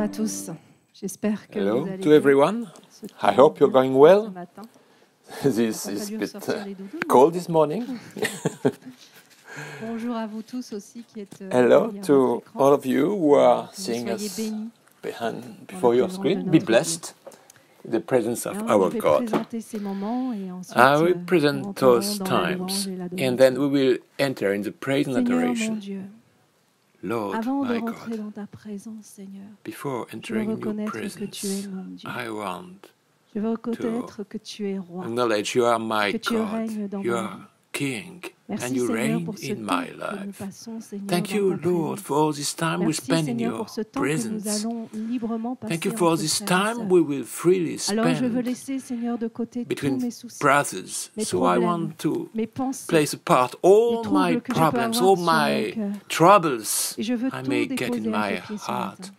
à tous. J'espère que Hello vous allez to bien. everyone. Ce qui I hope you're going well. ce matin. This Il a is fallu a bit ressortir les doudous, mais- cold this morning. Bonjour à vous tous aussi qui êtes Hello derrière to votre écran. all of you who are Que vous seeing soyez us bénis. before your présence screen. de Be notre blessed in the presence of Alors, our je vais God. présenter ces moments et ensuite I will nous present rentrerons those dans la times louange et and l'adoration. then we will enter in the praise and Seigneur mon adoration. Dieu, Lord, avant de my rentrer God, dans ta présence, Seigneur, before je veux entering your reconnaître que tu es presence, mon Dieu. I want Je veux reconnaître que tu es roi. acknowledge you are my Que tu God, règnes dans you ma are King, Merci and you Seigneur reign pour ce in temps my que nous life. passons, Seigneur, Thank dans you, ta Lord, présence. for all this time we Merci spend in Seigneur your pour ce temps que nous presence. allons librement passer Thank you for entre this frères et time sœurs. we will freely Alors je veux spend laisser, Seigneur, de côté tous between mes soucis, brothers. mes So I problèmes, want to mes pensées, place apart all les troubles my que je peux problems, avoir all sur mon my cœur. troubles Et je veux I tout may get déposer in à my tes pieds ce heart. matin.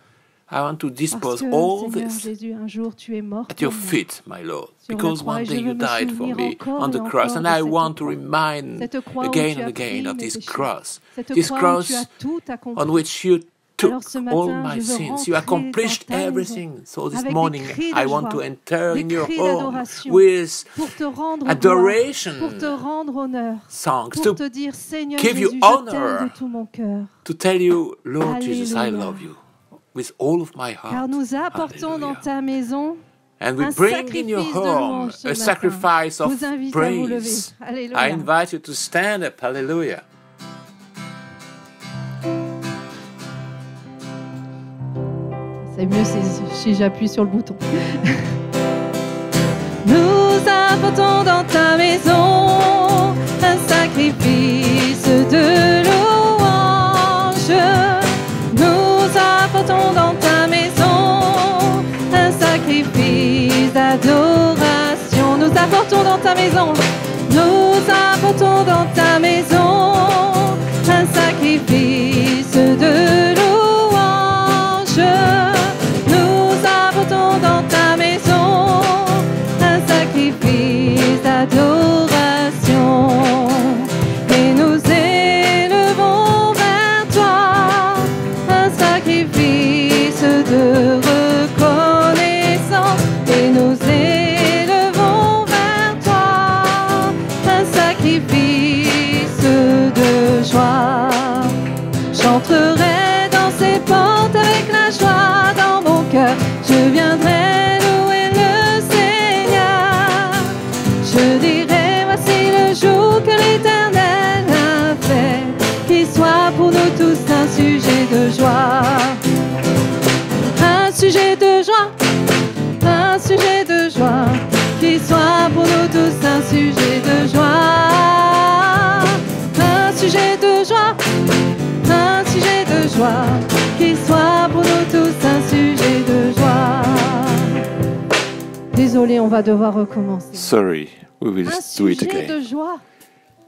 I want to Parce dispose que, all Seigneur this Jésus, un jour tu es mort at pour your moi. feet, my Lord, Sur la because croix, one et je day you veux me died for souvenir me encore on et the encore cross, and de I cette want to croix. remind Cette croix où again tu and as again pris of mes this péchés. cross, Cette this croix où tu as cross tout on accompli. which you took Alors ce all matin, my je veux sins. You rentrer accomplished dans ta maison everything. So this avec des morning cris de I want joie, to enter des in your cris home d'adoration with pour te rendre gloire, adoration pour te rendre honneur, songs pour to te dire Seigneur give you Jésus, je t'aime honor, de tout mon cœur. to tell you, Lord Jesus, I Alléluia. love you with all of my Car heart. nous apportons dans Hallelujah. ta maison And we un bring in your sacrifice de home louange ce a matin. sacrifice Je of vous invite à vous lever. praise. I Alléluia. invite you to stand up. Hallelujah. C'est mieux si j'appuie sur le bouton. Nous apportons dans ta maison un sacrifice de louange. Nous apportons dans ta maison un sacrifice d'adoration. Nous apportons dans ta maison. Nous apportons dans ta maison un sacrifice de louange. Nous apportons dans ta maison un sacrifice d'adoration. Et nous élevons vers toi un sacrifice de reconnaissance. Et nous élevons vers toi un sacrifice de joie. J'entrerai dans ces portes avec la joie dans mon cœur. Je viendrai louer le Seigneur. Je dirai, voici le jour que l'Éternel a fait. Qu'il soit pour nous tous un sujet de joie. Un sujet de joie. Un sujet de joie. Qu'il soit pour nous tous un sujet de joie. Un sujet de joie. Un sujet de joie, qu'il soit pour nous tous un sujet de joie. Désolé, on va devoir recommencer. Sorry, we will Un do it sujet de again. joie.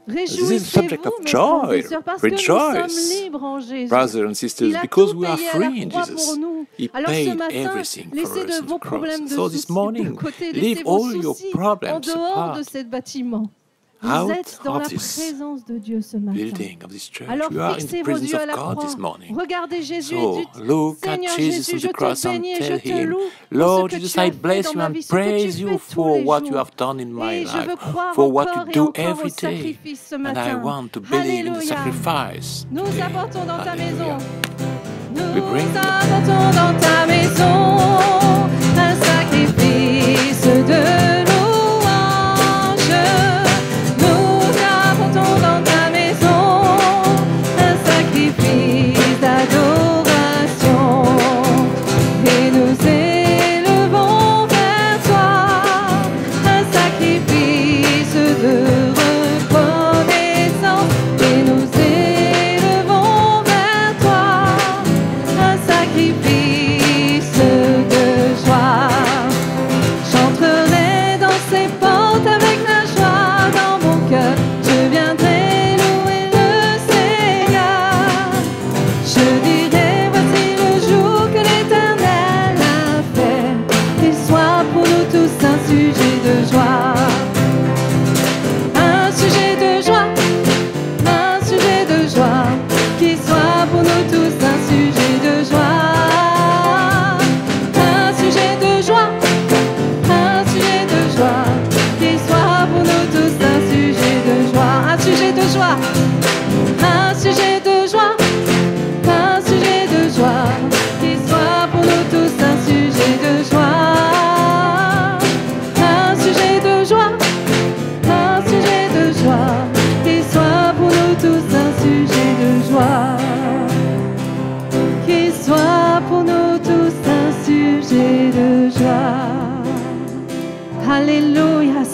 This is a subject Réjouissez-vous, of mes frères et joy. sœurs, parce que nous Rejoice. sommes libres en Jésus. Brothers and sisters, Il a because tout we are payé à free la in croix Jesus. pour nous. He Alors ce paid matin, everything for laissez us de on vos the cross. problèmes de So this soucis de morning, côté, leave laissez vos all your soucis en problems dehors de apart. ce bâtiment. Vous Out êtes dans of la this présence de Dieu ce matin. building of this church, Alors you are in fixez the vos presence yeux à of la God this croix. morning. Regardez Jésus et So dites, look at Seigneur Jesus Jésus, on je the cross te and bénis et je tell te him, loue Lord pour ce que Jesus, tu as I fait bless dans you ma and vie, ce que tu praise fais you tous for les what you jours. have done in my Et je veux life, croire for what encore you et do encore every au day. sacrifice ce And I matin. want to believe in the Alléluia. sacrifice. Nous today. apportons dans ta maison. Hallelujah. Nous bring you. apportons dans ta maison un sacrifice de louange. Nous apportons dans ta maison un sacrifice d'adoration. Et nous élevons vers toi un sacrifice de reconnaissance. Et nous élevons vers toi un sacrifice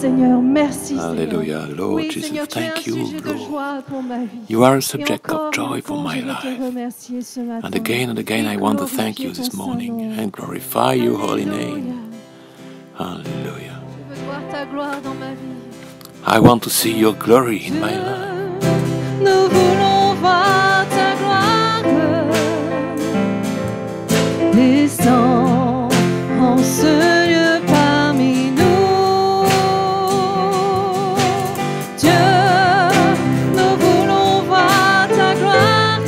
Seigneur, merci Seigneur. Hallelujah. Lord Oui Jesus, Seigneur, tu es un thank you, sujet de Lord. joie pour ma vie. You are a Et subject encore of joy une for fois, my je veux te life. remercier ce matin. And again, I want to thank you this morning and glorify your holy name. Hallelujah. Je veux voir ta gloire dans ma vie. I want to see your glory in my life. Nous voulons voir ta gloire. Descends en ce lieu parmi nous. Dieu, nous voulons voir ta gloire.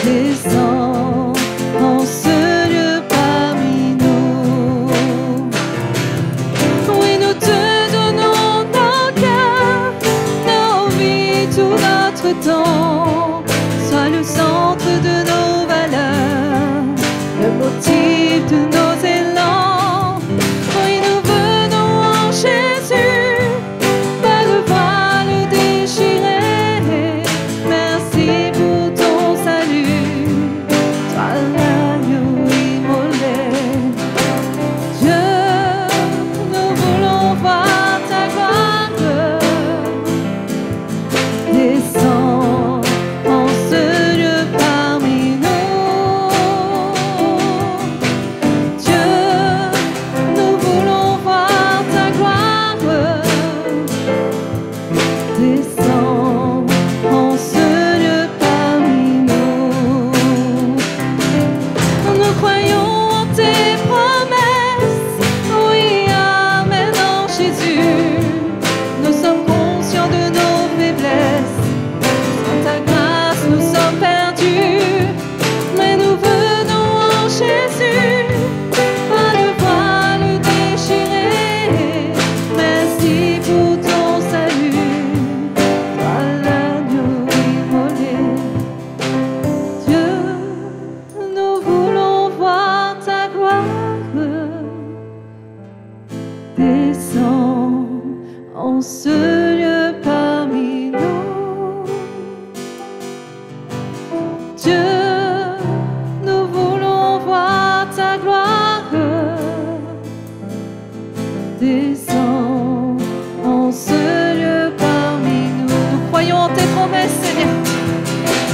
Descends en ce lieu parmi nous. Oui, nous te donnons nos cœurs, nos vies, tout notre temps. Sois le centre de nos valeurs, le motif de nos élans. Oui, nous venons en Jésus, pas de voile déchiré. Merci pour ton salut, toi l'agneau immolé. Dieu, nous voulons voir ta gloire. Descends en ce lieu parmi nous. Dieu, nous voulons voir ta gloire. Descends en ce lieu parmi nous. Nous croyons en tes promesses. Oui, amen en Jésus. Nous sommes conscients de nos faiblesses. Sans ta grâce, nous sommes perdus. Mais nous venons en Jésus. Pas de voile déchiré. Merci pour ton salut. Toi l'agneau immolé. Dieu, nous voulons voir ta gloire. Descends en ce lieu parmi nous. Dieu, nous voulons voir ta gloire. Descends en ce lieu parmi nous. Nous croyons en tes promesses, Seigneur.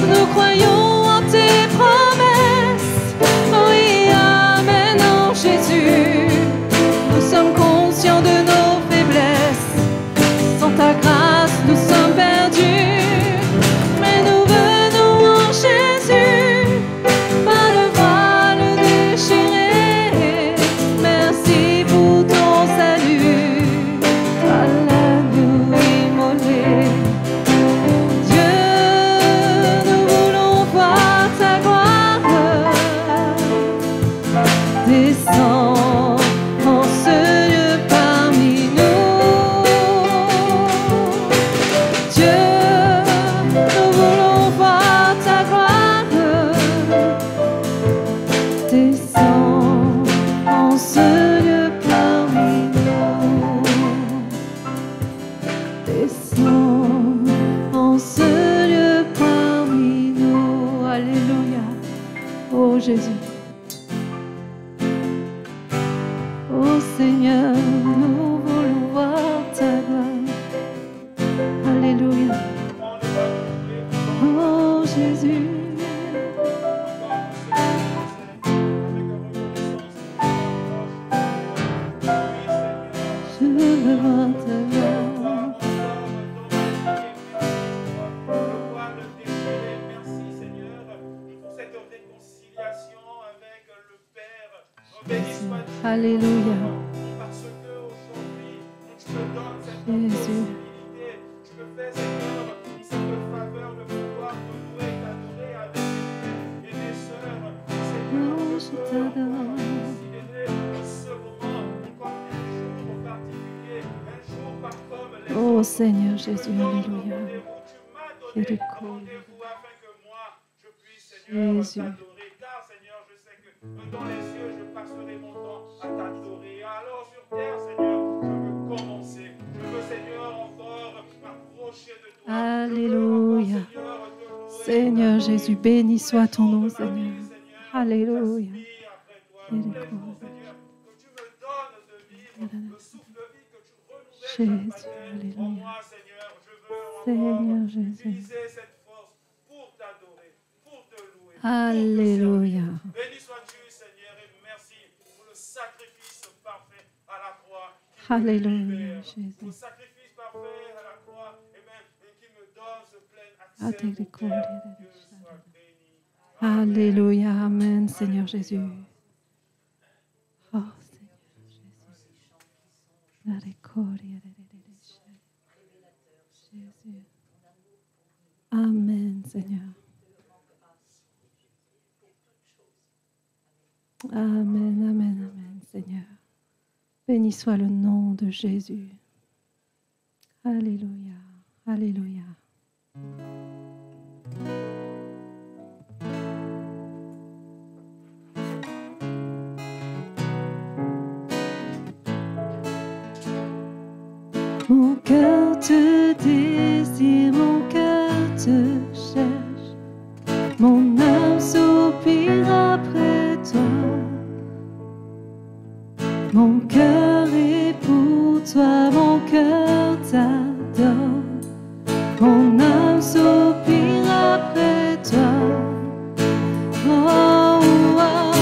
Nous croyons en tes promesses. Oui, amen en Jésus. Nous sommes conscients de nos faiblesses. Sans ta grâce, nous sommes perdus. Mais nous venons en Jésus. Pas de voile déchiré. Merci pour ton salut. Toi l'agneau immolé. Dieu, nous voulons voir ta gloire. Descends en ce lieu parmi nous. Dieu, nous voulons voir ta gloire. Descends en ce lieu parmi nous. Descends en ce lieu parmi nous. Alléluia. Oh Jésus. Oh Seigneur, nous voulons voir ta gloire. Alléluia. Oh Jésus. Je veux voir ta gloire. Merci Seigneur pour cette réconciliation avec le Père. Béni sois-tu. Alléluia. Parce que aujourd'hui, tu me donnes cette possibilité. Tu me fais, Seigneur, cette faveur de pouvoir te louer et t'adorer avec mes frères et mes sœurs. Seigneur, je peux considérer ce moment comme un jour particulier, un jour pas comme les Oh autres. Seigneur Jésus, Alléluia. Tu m'as donné rendez-vous afin que moi, je puisse, Seigneur, Jésus. t'adorer. Car, Seigneur, je sais que dans les cieux, je passerai mon temps à t'adorer. Alors, sur terre, Seigneur, je veux commencer. Je veux, Seigneur, encore m'approcher de toi. Alléluia. Je veux encore, Seigneur, te louer. Seigneur Jésus, béni soit ton nom, Ma vie, Seigneur. Seigneur, Alléluia. j'aspire après toi. Tous les jours, Seigneur, que tu me donnes de vivre le souffle de vie que tu renouvelles Jésus, chaque matin en alléluia. moi, Seigneur. Je veux Seigneur encore Jésus. utiliser cette force pour t'adorer, pour te louer, Alléluia. pour te servir. Béni sois-tu, Seigneur, et merci pour le sacrifice parfait à la croix qui me Alléluia, libère. Jésus. Pour le sacrifice parfait à la croix, et qui me donne ce plein accès Adore au gloire, Père. Dieu soit béni. Amen. Alléluia, Amen, Seigneur Jésus. Oh, Seigneur Jésus. La recoria Jésus. Amen, Seigneur. Amen, amen, amen, Seigneur. Béni soit le nom de Jésus. Alléluia, alléluia. Mon cœur te désire, mon cœur te cherche, mon âme soupire après toi. Mon cœur est pour toi, mon cœur t'adore, mon âme soupire après toi. Oh, oh.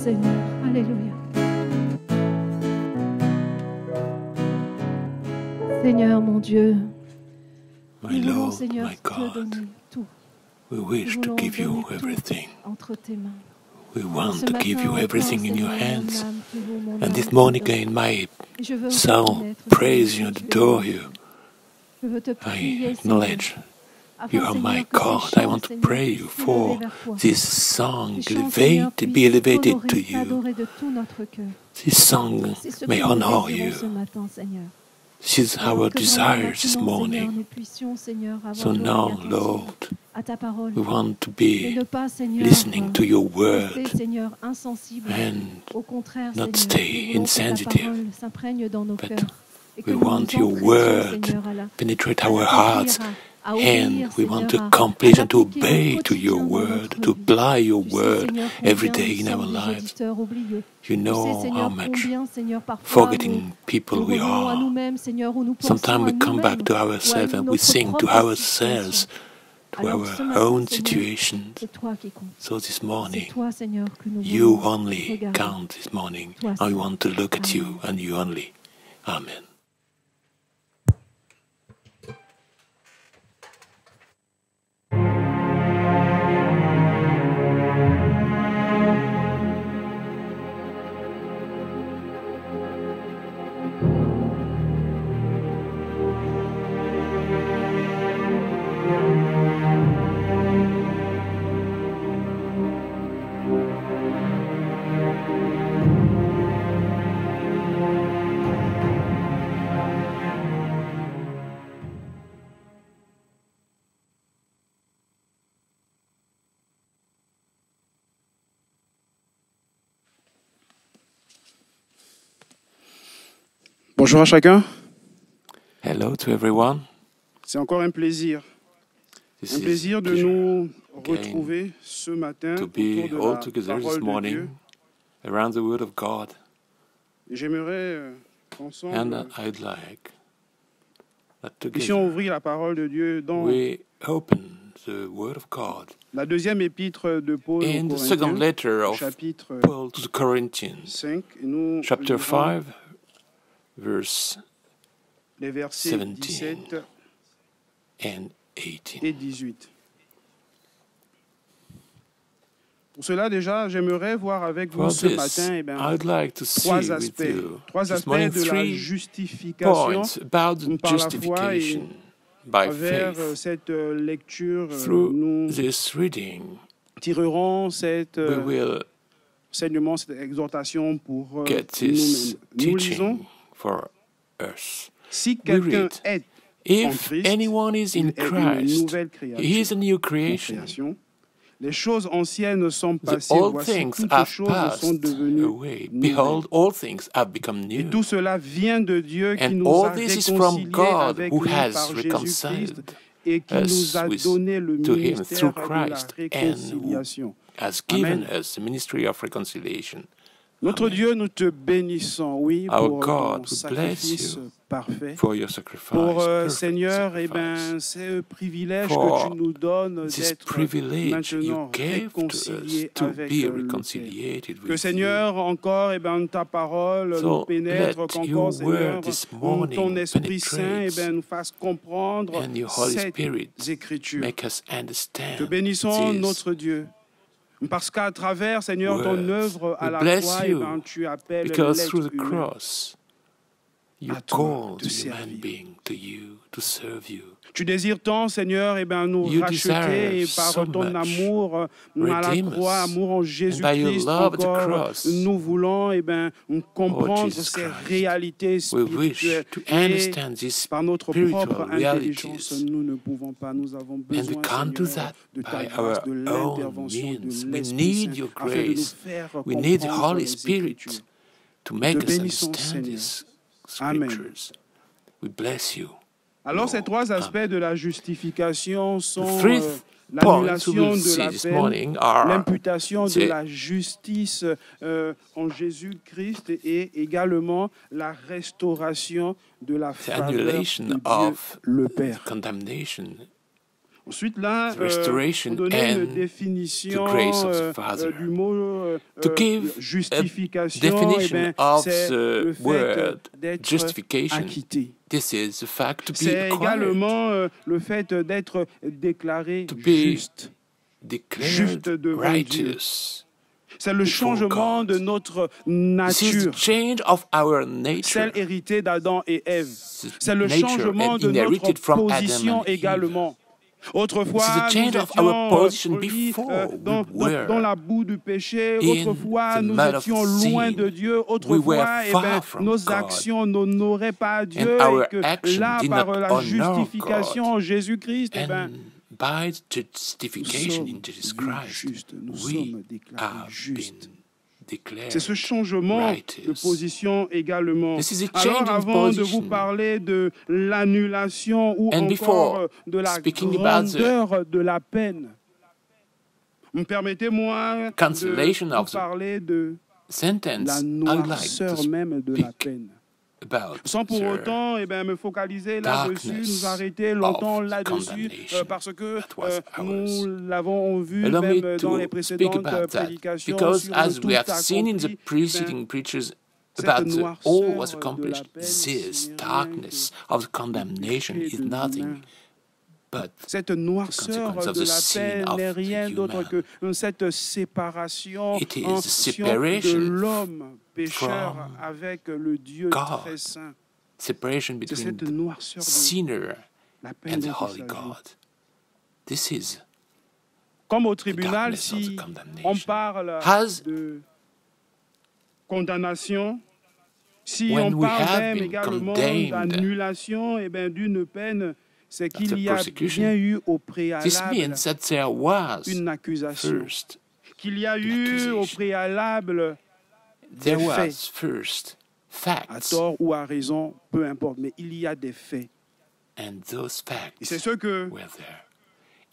Seigneur. Alléluia. Seigneur, mon Dieu, My nous voulons, Lord, Seigneur, my te God, donner tout. we Nous wish to voulons give you donner tout everything. entre tes mains. We Ce want to matin give you encore, everything in your Seigneur, hands. mon âme te loue, mon And âme this te morning donne. in my Et je veux soul, reconnaître, praise Seigneur, you que and tu es mon adore Dieu. you. Je veux te I prier, Seigneur, acknowledge afin, you are Seigneur, my que ces God. I chants, want to Seigneur, pray you puissent s'élever for vers toi. this song, Ces chants, Seigneur, be puissent elevated t'honorer, to you. t'adorer de tout notre cœur. This song C'est ce may que nous honor désirons ce you. matin, Seigneur. This is Alors our que vraiment desire this maintenant, Seigneur, morning. nous puissions, Seigneur, So avoir l'oreille now, attentive Lord, à ta parole we want to et be ne pas, Seigneur, listening to your rester, word Seigneur, insensible. and Au contraire, not Seigneur, stay nous voulons que ta insensitive, parole s'imprègne dans nos but cœurs et que we nous want nous your empressions, word Seigneur, à penetrate à our hearts, l'accomplir, à and obéir, we want to Seigneur, accomplish and to l'appliquer au obey to your quotidien dans word, notre to vie. apply your Tu sais, word Seigneur, every combien day nous in our sommes des lives. auditeurs oublieux. You Tu sais, know how Seigneur, much combien, Seigneur, parfois forgetting nous people we revenons à are. nous-mêmes, Seigneur, où nous pensons Sometimes à we come nous-mêmes back to ou à ourselves and we notre sing to propre ourselves, situation. to Alors our ce matin, own Seigneur, situations. c'est toi qui comptes. So this C'est morning, toi, Seigneur, que nous you voulons only regarder. count this morning, Toi and we seul. want to look at you Amen. and you only. Amen. Bonjour à chacun. Hello to everyone. C'est encore un plaisir. This Un is plaisir de pleasure nous again retrouver ce matin to autour be de all la together this parole de Dieu. morning around the Word of God. Et j'aimerais And qu'ensemble, I'd like that puissions together ouvrir la parole de Dieu dans we open the Word of God la deuxième épître de Paul aux in the second Corinthiens, letter of chapitre Paul to the Corinthians, 5. Et nous chapter lirons 5, verse les versets 17 17 and 18. et 18. Pour cela, déjà, j'aimerais voir avec vous For ce this, matin I'd like to see trois with aspects. you Trois this aspects morning de la three justification points about the par la foi et justification by à travers faith. cette lecture. Through Nous this reading, tirerons cet we will enseignement, cette exhortation pour get this nous-mêmes. Nous lisons, teaching for us. si quelqu'un read, est en If Christ, anyone is in il est une Christ, nouvelle he is a new création. creation. Les choses anciennes sont The passées, old voici things toutes have choses sont passed devenues away. nouvelles. Behold, all things have become Et new. tout cela vient de Dieu qui And nous a all this is from réconciliés God avec who lui has par Jésus-Christ reconciled et qui us nous a with- donné le to him ministère through de la Christ and réconciliation. has given Amen. us the ministry of reconciliation. Notre Amen. Dieu, nous te bénissons, oui, Our pour God, ton we bless sacrifice you parfait. For your sacrifice, Pour perfect Seigneur, sacrifice. c'est un privilège For que tu nous donnes This d'être privilege maintenant you gave to us réconciliés to avec be le Père. reconciliated Que with Seigneur, encore, ta parole So, nous pénètre, let qu'encore, your Seigneur, word this morning ton Esprit Saint, penetrate nous fasse comprendre you, and your Holy cette Spirit écriture. make us understand Te bénissons, this. notre Dieu. Parce qu'à travers, Seigneur, ton Words. œuvre à We la bless croix, you, tu appelles Because l'être through the humain cross, you à toi call de the servir. human being to you, to serve you. Tu désires tant, Seigneur, nous You racheter desire par so ton much. amour à la Redeem croix, us. amour en by your Jésus-Christ. love at the Encore, cross. nous voulons comprendre Jesus ces Christ. réalités We wish spirituelles. to Et understand these par notre spiritual propre intelligence, realities. nous ne pouvons pas. Nous avons And besoin, we can't do Seigneur, that de ta by grâce, our de own l'intervention means. de We l'Esprit need Saint, your afin de nous grace. faire We need the comprendre Holy les Spirit Écritures. to make Te us bénissons, understand Seigneur. these Amen. scriptures. We bless you. Alors, ces Lord. trois aspects de la justification The sont three points we l'annulation will de see la this peine, morning are l'imputation de the- la justice en Jésus-Christ et également la restauration de la the faveur de annulation Dieu of le Père. condemnation Ensuite, là, restoration pour donner une and définition the grace of the Father. du mot To give a justification, definition of c'est le the fait word d'être justification, acquitté. this is the fact to be C'est acquired, également le fait d'être déclaré to be juste. declared juste devant righteous. C'est le changement God. de notre This is nature, the change of our nature. celle héritée d'Adam et Ève. The C'est le nature changement and de inherited notre from Adam position and Eve. également. Autrefois, This is the change nous of our étions position pris, before. dans We were la boue du péché. in Autrefois, the nous mud of étions loin sin. de Dieu. We were Autrefois, far from nos God. actions n'honoraient pas Dieu. our Et que action là, did par not la honor justification en Jésus-Christ, And by nous justification in sommes Jesus vus Christ, justes. Nous we sommes déclarés have justes. been declared C'est ce changement righteous. de position également. This is a Alors, change in avant de vous position. parler de l'annulation ou And encore before de la speaking about the grandeur de la peine, permettez-moi de cancellation of vous the parler de sentence, la I would like noirceur to même de la speak peine. about Sans pour the autant me focaliser là-dessus, darkness nous arrêter longtemps of là-dessus, condemnation parce que that was nous ours. l'avons vu Allow me même dans les to speak précédentes about that, prédications because sur as le tout we have seen in the accompli, preceding preachers cette about the noirceur all was de la accomplished, peine, this ce n'est rien darkness of the condemnation péché is de nothing l'humain. but Cette noirceur consequence of de the la sin peine of n'est rien the d'autre human. que cette séparation It is en the separation de l'homme pécheur from avec le Dieu God. très saint. separation C'est between cette the noirceur de sinner la peine and the dont il holy s'agit. God. This is Comme au the tribunal, darkness of the si on condemnation. parle Has de condamnation, si when on we parle have même been également condemned d'annulation d'une peine, c'est qu'il after y a persecution, bien eu au this préalable means that there was une accusation, first, qu'il y a eu au accusation. préalable there des was faits, first à facts, tort ou à raison, peu importe, mais il y a des faits. and those Et c'est facts ce que were there.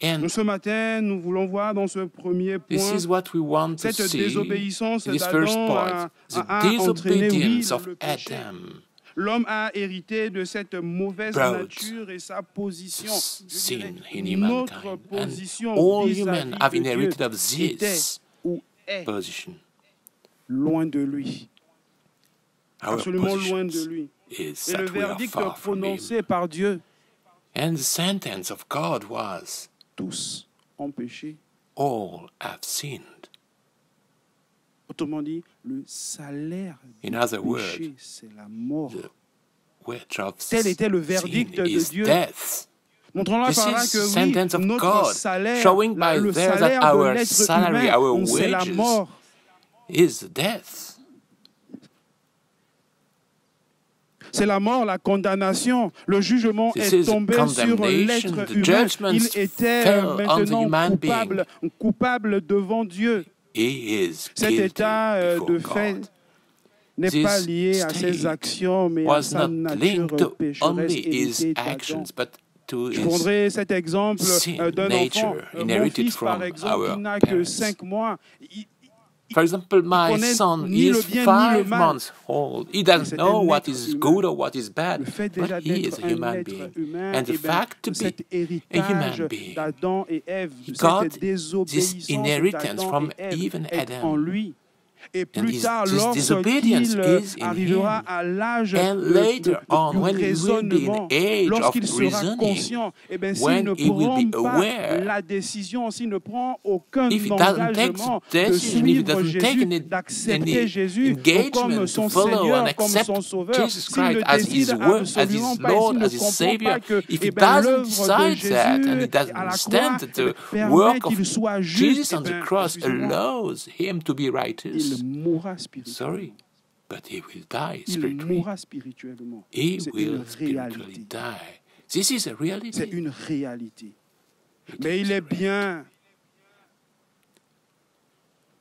And ce matin, nous voulons voir dans ce premier this point. is what we want to Cette see désobéissance in this first d'Adam point, the a entraîné, oui, disobedience of le péché. Adam. L'homme a hérité de cette mauvaise Brought nature et sa position, je sin dirais, in notre humankind. position And all vis-à-vis humans have de Dieu inherited of était this ou est position. loin de lui, Our absolument loin de position lui. is Et le that we are verdict far from him. prononcé par Dieu, And the sentence of God was, tous ont péché. all have sinned. Autrement dit, le salaire du In other words, péché, c'est la mort. the wage of Tel était le sin verdict de is Dieu. death. Montrons-là This par là is que the oui, sentence of notre God, salaire, showing by le there that salaire de our l'être salary, humain, our c'est la wages mort. is death. C'est la mort, la condamnation. Le jugement This est is tombé sur condemnation. l'être The humain. judgment Il était fell on the maintenant human coupable devant Dieu. He is Cet guilty état before de God. fait n'est This pas lié à ses state actions, mais à Was sa not nature linked to pécheresse only his héritée d'Adam. actions, but to Je his prendrai cet exemple sin d'un nature enfant. Mon inherited fils, par from exemple, our il n'a que parents. 5 mois. For example, my connaît son ni le is bien ni le 5 mal. months old. He doesn't C'est know un what être is humain. good or what is bad, Le fait déjà but he is d'être a un human être being. humain, And the fact to cet be héritage human being, d'Adam et Ève, he cette got désobéissance this inheritance d'Adam from et Ève even est Adam. en lui. Et plus his- tard, this lorsqu'il disobedience is in arrivera him. à l'âge And later on, du when he will be raisonnement, in age of lorsqu'il sera reasoning, conscient, s'il when ne he will prend be pas aware, la décision, s'il ne prend aucun if he doesn't take engagement the de decision, if he suivre doesn't take Jésus, any d'accepter Jésus engagement comme son to follow Seigneur, and comme accept son Sauveur, Jesus s'il Christ ne as his décide word, as absolument his pas, Lord, s'il ne as his comprend Savior, pas que if he l'œuvre doesn't de decide that and he Jésus doesn't à la understand croix that the permet work of qu'il soit Jesus juste, on the cross allows him to be righteous, il mourra spirituellement. sorry, but he will die Il spiritually. mourra spirituellement. He C'est will une spiritually réalité. die. This is a C'est reality. une réalité. It Mais is il a est reality. bien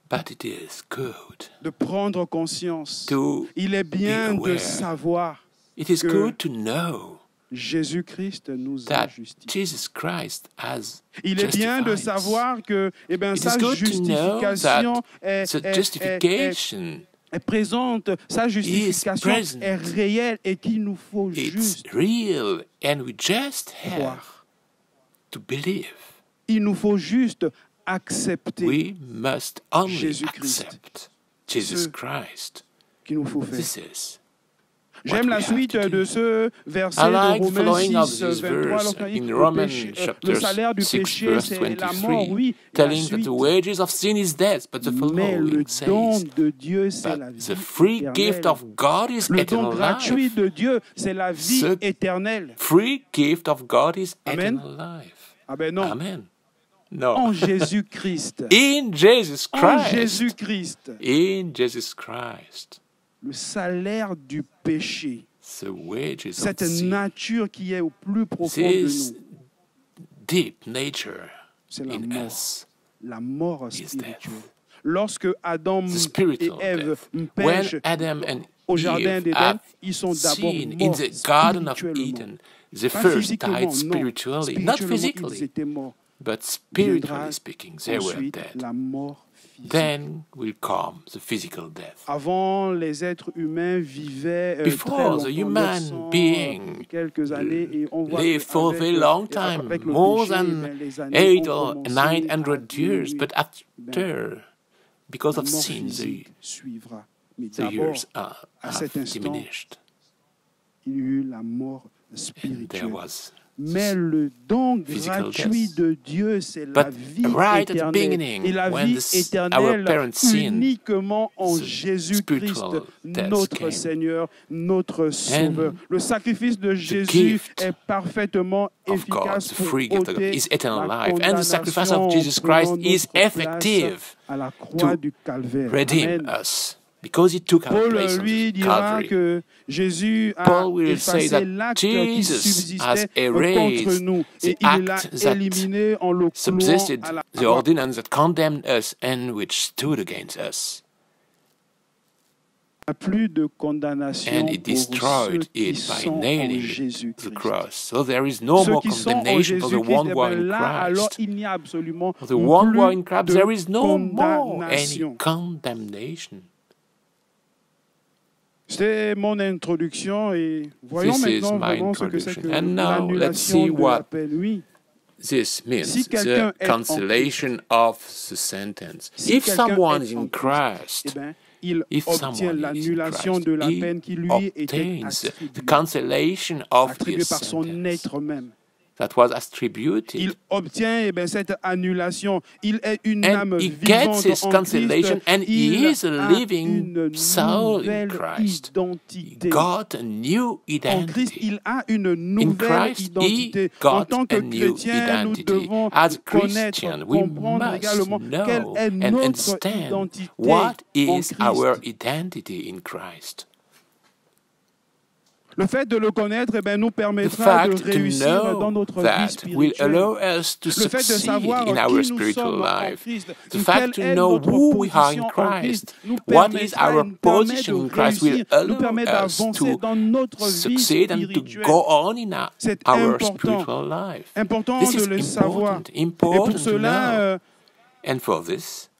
But it is good de prendre conscience. to Il est bien be de aware. savoir It is que good to know Jésus-Christ nous a that justifiés. Jesus Christ has Il est bien de justified. savoir que It sa is good to know justification the justification est présente, sa justification present. est réelle et qu'il nous faut it's juste real and we just have croire. to believe. Il nous faut juste accepter We must only Jésus-Christ. accept Jesus Ce Christ. qu'il nous faut faire. This is J'aime what la we have suite to do. de ce verset I like de the following Romains of 6, this 23, verse lorsqu'on dit in le, Romans le salaire du 6, péché, verse c'est la mort, 23, oui. La telling that suite, the wages of sin is death, but the mais le following don says, de Dieu, c'est la but vie the free gift éternelle. of God is Le don eternal gratuit life. de Dieu, c'est la vie Ce éternelle. free gift of God is Amen. eternal life. Ah ben non, Amen. No. en Jésus-Christ. In Jesus En Christ. Jésus-Christ. In Jesus Christ. Le salaire du péché, The wages of cette sin. nature qui est au plus profond de This nous, deep nature c'est la in mort. us. La mort is spirituelle. death. Lorsque Adam The et spiritual Ève death. When pêchent Adam and au jardin Eve d'Éden, have ils sont d'abord seen in morts the Garden of spirituellement. Eden, they Pas first physiquement, died non. spiritually, not Spirituellement, ils physically, étaient morts. but Viendra spiritually speaking, they were ensuite dead. la mort physique. Then will come the physical death. Avant, les êtres humains vivaient Before, très the longtemps, human 900, being quelques années, et on voit lived for a very long time, avec le more péché, than ben, les années 8 ont or commencé 900 à years, diminuer. but after, because La of mort sin, physique suivra. Mais the d'abord, years are à cet instant, diminished. il y a eu la mort And there spirituelle. was Mais le don physical gratuit death. de Dieu, c'est la But vie right at the éternelle. beginning, Et la when vie our éternelle parents sinned, uniquement en the Jésus-Christ, spiritual death notre came. Seigneur, notre Sauveur. Le sacrifice de Jésus gift est parfaitement of God, efficace the pour free gift of God, ôter is eternal la life. And the sacrifice of condamnation Jesus en prenant Christ is notre place effective à la croix to du Calvaire. redeem Amen. us, because he took our Paul place on lui the dira Calvary. que Jésus a Paul will say effacé that l'acte qui Jesus has subsistait erased contre nous the et il l'a act that éliminé en le clouant subsisted à la the croix. ordinance that condemned us and which stood against us. Il n'y a plus de condamnation And he pour ceux destroyed qui it by sont en nailing the Jésus-Christ. cross. So there is no Ceux more qui sont en condemnation for the Jésus-Christ, one eh who are ben in là, alors Christ. il n'y a absolument For the one who are in plus Christ, de there is no more any condamnation. condemnation. C'est mon introduction et voyons This is maintenant my vraiment ce que c'est que introduction. And now let's see l'annulation de la what peine. Oui, This means Si quelqu'un the est en cancellation of the sentence. Si If quelqu'un someone est is en in eh Christ, ben, il if obtient someone is in l'annulation Christ, de la he peine qui lui était obtains the attribuée, cancellation of attribuée his par son sentence être même. that was attributed. Il obtient eh ben, cette annulation. Il est une âme And he gets vivante his en cancellation, Christ. and he Il is a a living une soul in nouvelle Christ. identité. Got a new En Christ, identity. il a une In nouvelle Christ, he identité. En got tant que a new chrétien, nous identity. devons As connaître, Christian, we comprendre must également quelle know est and notre understand identité what en is Christ. our identity in Christ. Le fait de le connaître eh ben, nous The permettra de fact to réussir dans know notre vie that will spirituelle. allow us to Le fait de succeed savoir in qui our nous spiritual sommes en life. Christ, The quelle fact to est know notre who we are in position en Christ, Christ, nous what is permettra our nous permet position de in Christ, will réussir, nous permet allow us d'avancer to dans notre vie succeed and to spirituelle. go on in C'est our important. spiritual life. Important This de le is savoir. important, Et pour important to cela, know. And for this,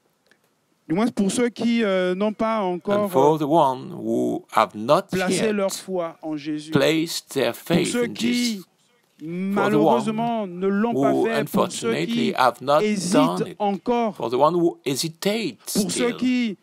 du moins pour ceux qui n'ont pas and encore for the one who have not placé leur yet foi en Jésus, placed their pour faith ceux in qui Jesus, malheureusement ne l'ont pas who fait, pour ceux unfortunately qui have not done hésitent it, encore, for the one who hesitates pour ceux still, qui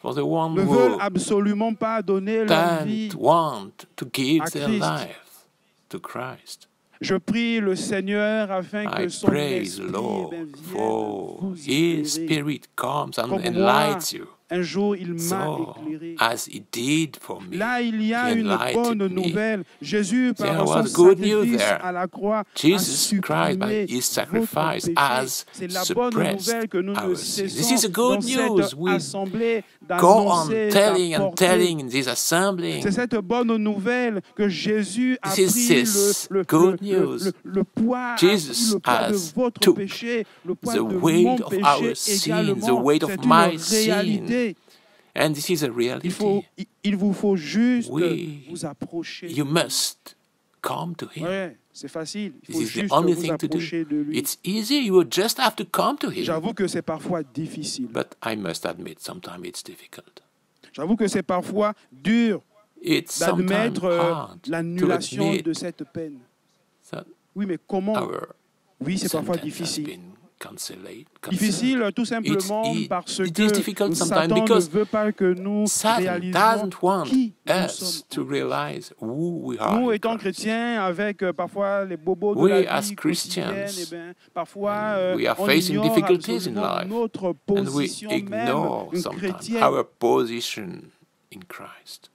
for the one ne veulent who absolument pas donner leur vie. don't want to give à their Christ. life to Christ. Je prie le Seigneur afin que I son praise the esprit Lord vienne for vous His éclairer. Spirit comes and Comme enlightens you. Un jour, il m'a So, éclairé. as He did for me, Là, il y a He une enlightened bonne me. nouvelle. Jésus, There par son was good news sacrifice there. à la croix, a Jesus Christ, by supprimé His votre sacrifice, péché. has C'est la bonne suppressed nouvelle que nous ne our sin. This cessons is a good dans news. cette We assemblée go on d'annoncer, telling and d'apporter. telling in this assembly. C'est cette bonne nouvelle que Jésus a This pris is le good news. le poids, Jesus le poids de has votre took péché, le poids the de weight mon of péché our sin, également. the weight of C'est my une sin. réalité. And this is a reality. Il vous faut juste We- vous approcher. You must come to Him. Ouais, c'est facile. Il This faut is the juste only vous thing to do. approcher de lui. It's easy. You will just have to come to Him. J'avoue que c'est parfois difficile. But I must admit, sometimes it's difficult. J'avoue que c'est parfois dur It's sometimes d'admettre hard to l'annulation admit de cette peine. that Oui, mais comment our Oui, c'est parfois sentence has difficile. been cancelled. Difficile tout simplement parce It is difficult que sometimes Satan ne because veut pas que nous Satan réalisions doesn't want qui nous us sommes. to realize who we are. Nous, in étant Christ. chrétiens, avec parfois les bobos de We, la as vie Christians, quotidienne, eh ben, parfois we are on facing ignore difficulties in absolument life, notre and we position même ignore sometimes chrétienne. our position in Christ.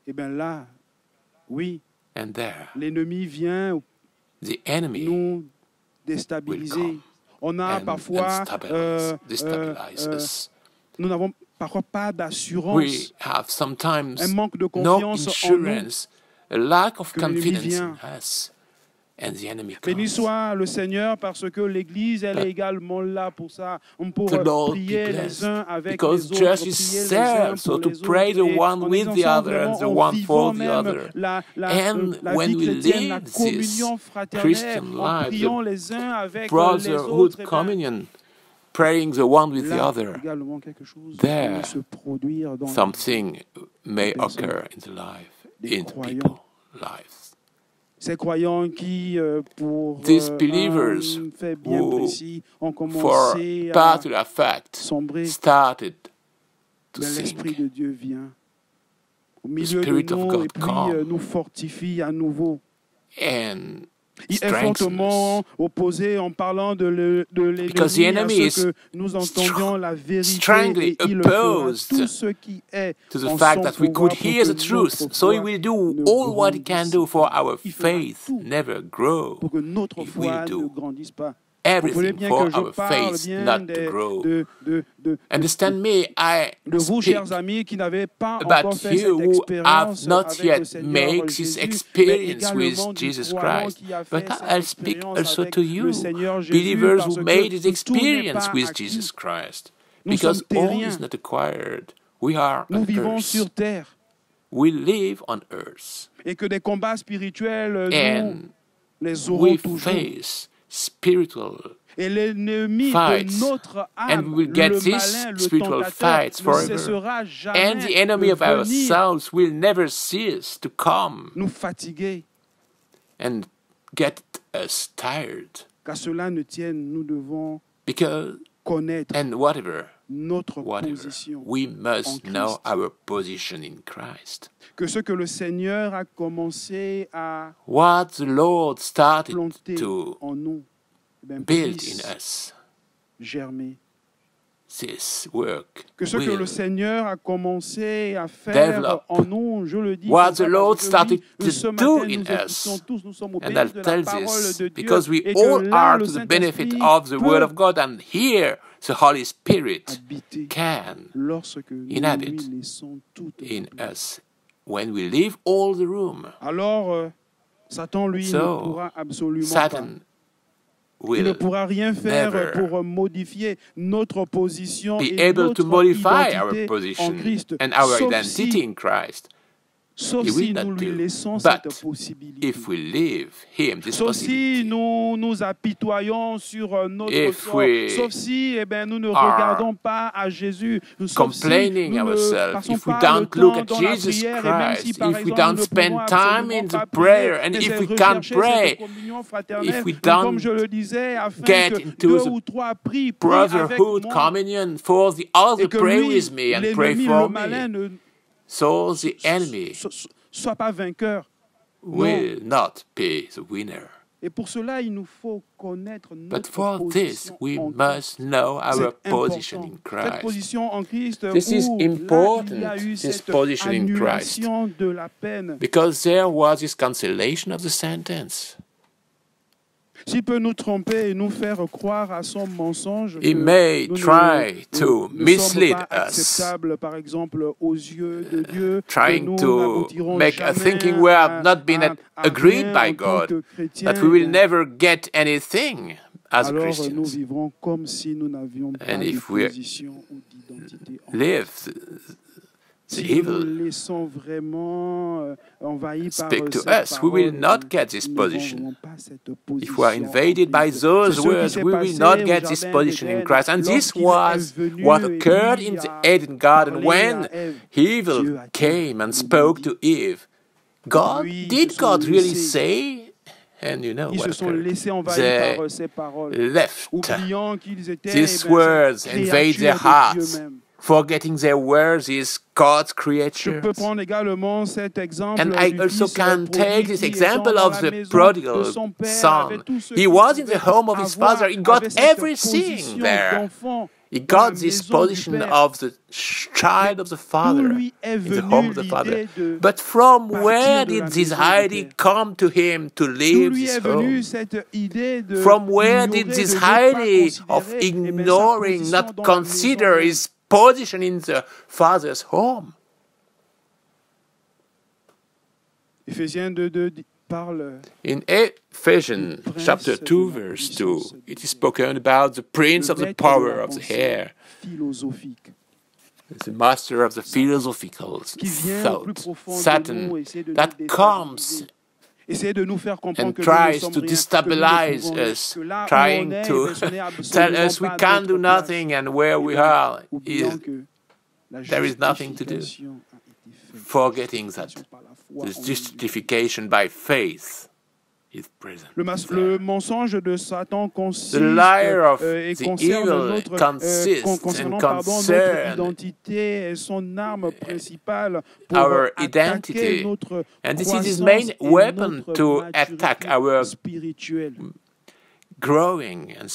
Et bien là, oui, And there, l'ennemi vient the enemy nous déstabiliser. come On a and parfois, destabilize us. nous n'avons parfois pas d'assurance, We have sometimes un manque de no confiance en nous. insurance, a lack of que l'ennemi confidence vient. in us, and the enemy Béni comes. soit le Seigneur parce que l'Église, elle est également là pour ça. Pour The Lord be prier blessed, les uns avec because les autres, church is prier les there, uns so pour to les pray autres. the Et one en with the exerçant other and the vraiment, en one vivant for the même other. la And vie when we chrétienne, la lead this communion fraternelle, Christian en life, priant the les uns avec les brotherhood autres, eh ben, communion, praying the one with the là, other, également quelque chose there, peut se produire dans something may personnes, occur in the life, des in the croyants. people's lives. ces croyants qui, pour These believers un fait bien who, précis, ont For commencé à particular fact, sombrer. started to Mais l'Esprit sink. de Dieu vient au milieu de Spirit of nous God et puis come. nous fortifie à nouveau. And Il est strengthens fortement opposé en parlant de Because the l'ennemi enemy à ce que nous entendions la vérité strongly et il fera opposed tout ce qui est to the en fact son that we pouvoir could pour hear que the truth. notre So he foi will do ne all what he can grandisse do for pas. our Il fera faith tout never grow. pour que notre He foi will ne do grandisse pas. Vous comprenez everything bien for que je our parle faith bien not to grow. Understand me, I de vous, speak chers amis, qui n'avez pas encore about fait you cette who expérience have not avec yet le Seigneur made this Jésus, mais experience with également du Jesus croyant Christ. qui a But fait cette I'll speak expérience also avec to le you, Seigneur Jésus, believers parce who que made this tout n'est experience pas with acquis. Jesus Christ. Nous Because sommes all terriens. is not acquired. We are Nous on vivons earth. sur terre We live on earth. et que des combats spirituels, nous And les aurons we toujours. face spiritual Et l'ennemi fights. de notre And âme, we will get le these malin, le spiritual tentateur, fights ne forever. cessera jamais And the enemy de of our venir souls will never cease to come nous fatiguer. and get us tired. Qu'à cela ne tienne, nous devons Because, connaître and whatever, notre position. we must en know Christ. our position in Christ. Que ce que le Seigneur a commencé à What the Lord started planter to en nous, eh bien, build puisse in us, germer. this work Que ce que will le Seigneur a commencé à faire develop en nous, je le dis, what comme ça the Lord parce que started oui, to ce do matin, in nous us. écoutons tous, nous sommes au And bénis I'll de la tell parole this de Dieu, because we et que all là, are le to the benefit Saint-Esprit of the Word peut of God, and here the Holy Spirit habiter can lorsque nous inhabit lui laissons toute in notre place. us when we leave all the room. Alors, Satan, lui, So, ne pourra absolument pas. Satan Il ne will pourra rien faire never pour modifier notre position be et able to notre modify identité our en position Christ, and our sauf identity si, in Christ sauf He will si not nous lui do. laissons But cette possibilité. if we leave Him this Sauf si possibility. nous nous apitoyons sur notre If sort, we sauf si nous ne are regardons pas à Jésus, sauf si complaining nous ne ourselves, passons if we pas le don't look temps at dans la Jesus prière, et même si Christ, par if we exemple don't nous ne spend pouvons time absolument in pas the prayer, prier, and mais if c'est we can't rechercher pray, cette communion fraternelle, if we comme don't je le disais, afin get que into deux the ou trois prient avec brotherhood moi, communion for the other et que pray lui, with me and pray l'ennemi, for le malin, me. ne So the enemy soit pas vainqueur. will not be the winner. Et pour cela, il nous faut connaître But notre for this, position we en must know our C'est position important. in Cette Christ. position en Christ, This is où là, important, il y a eu this cette position in Christ. annulation de la peine. Because there was this cancellation of the sentence. S'il peut nous tromper et nous faire croire à son mensonge, He que may nous try to ne mislead sommes pas us, acceptables, par exemple, aux yeux de Dieu, trying que nous to n'aboutirons make us jamais thinking we have not been à agreed rien by en tant God, que chrétiens, that we will eh bien, never get anything as alors nous Christians. vivrons comme si nous n'avions pas And de if we position ou d'identité en Live the Si nous evil nous laissons vraiment envahis par speak to cette us, we will parole, not get this nous n'aurons position. pas cette If position we are invaded en by Christ. those C'est ce qui words, s'est we will passé not au get this jardin position in d'Éden, Christ. And this lorsqu'il was est venu what et occurred il in the a Eden garden parlé when à Ève. evil Dieu a dit, came and nous spoke dit, to Eve. God, Puis, did se God sont really laissés say And you know Ils what se sont occurred. laissés They envahir par ces paroles, left. oubliant qu'ils étaient These ces words invade their créatures de Dieu hearts, même. forgetting their words is God's Je creature. peux prendre également cet exemple And I du also fils can prodigue take this qui, example étant dans of la the maison prodigal de son père, son. avait tout ce He qu'il was in pouvait the home of his avoir, father. He got avait cette everything position there. d'enfant He dans la got this maison du position père. of the child of the D'où father lui est in the venue home of the father. l'idée de But from partir where de la did this maison du Heidi père. come to him to D'où leave lui his est venue home? cette idée de From where ignorer, did this de ne pas Heidi of considérer, sa ignoring, position not dans la consider maison his position in the father's home? Éphésiens 2 parle In Ephesians prince chapter de 2, la verse puissance 2, de it is Dieu. spoken about the prince le of the maître de power la of the pensée air, philosophique, the master of the philosophical qui vient au plus thought, profond de nous, Satan, essayer de that nous comes déstabiliser. Essayer de nous faire comprendre and que nous ne tries sommes to rien, que nous ne destabilize pouvons rien, us, que là où on trying est, to ce n'est tell absolument us we pas can do notre place. nothing and where we Eh bien, are oublions is que la there is nothing to do. justification a été faite. Forgetting that Justification par la foi the en Jésus. justification by faith is present. Le mensonge de Satan consiste The liar of et the concerne evil notre consists concernant and pardon, notre concern identité et son arme principale pour our attaquer identity. notre And this is his croissance main et weapon notre to maturité attack our spirituelle. growing and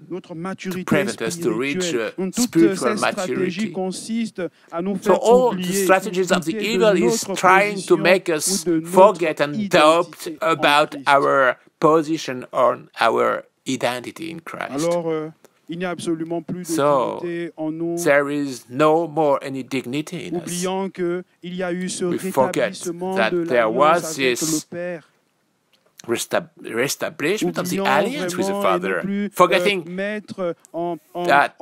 Notre maturité prevent us to reach spirituelle. Donc, toutes spiritual ces stratégies maturity. consistent à nous So faire all the oublier, strategies of the douter de evil is notre trying to position make ou us de notre forget and doubt identité en about Christ. our position on our identity in Christ. Alors, il n'y a absolument plus de So, dignité en nous, There is no more any dignity in us. oubliant qu'il y a eu ce We forget rétablissement that de there l'alliance was avec this le Père. Reestablishment of the Oublions alliance with the vraiment et Father, ne plus forgetting mettre that-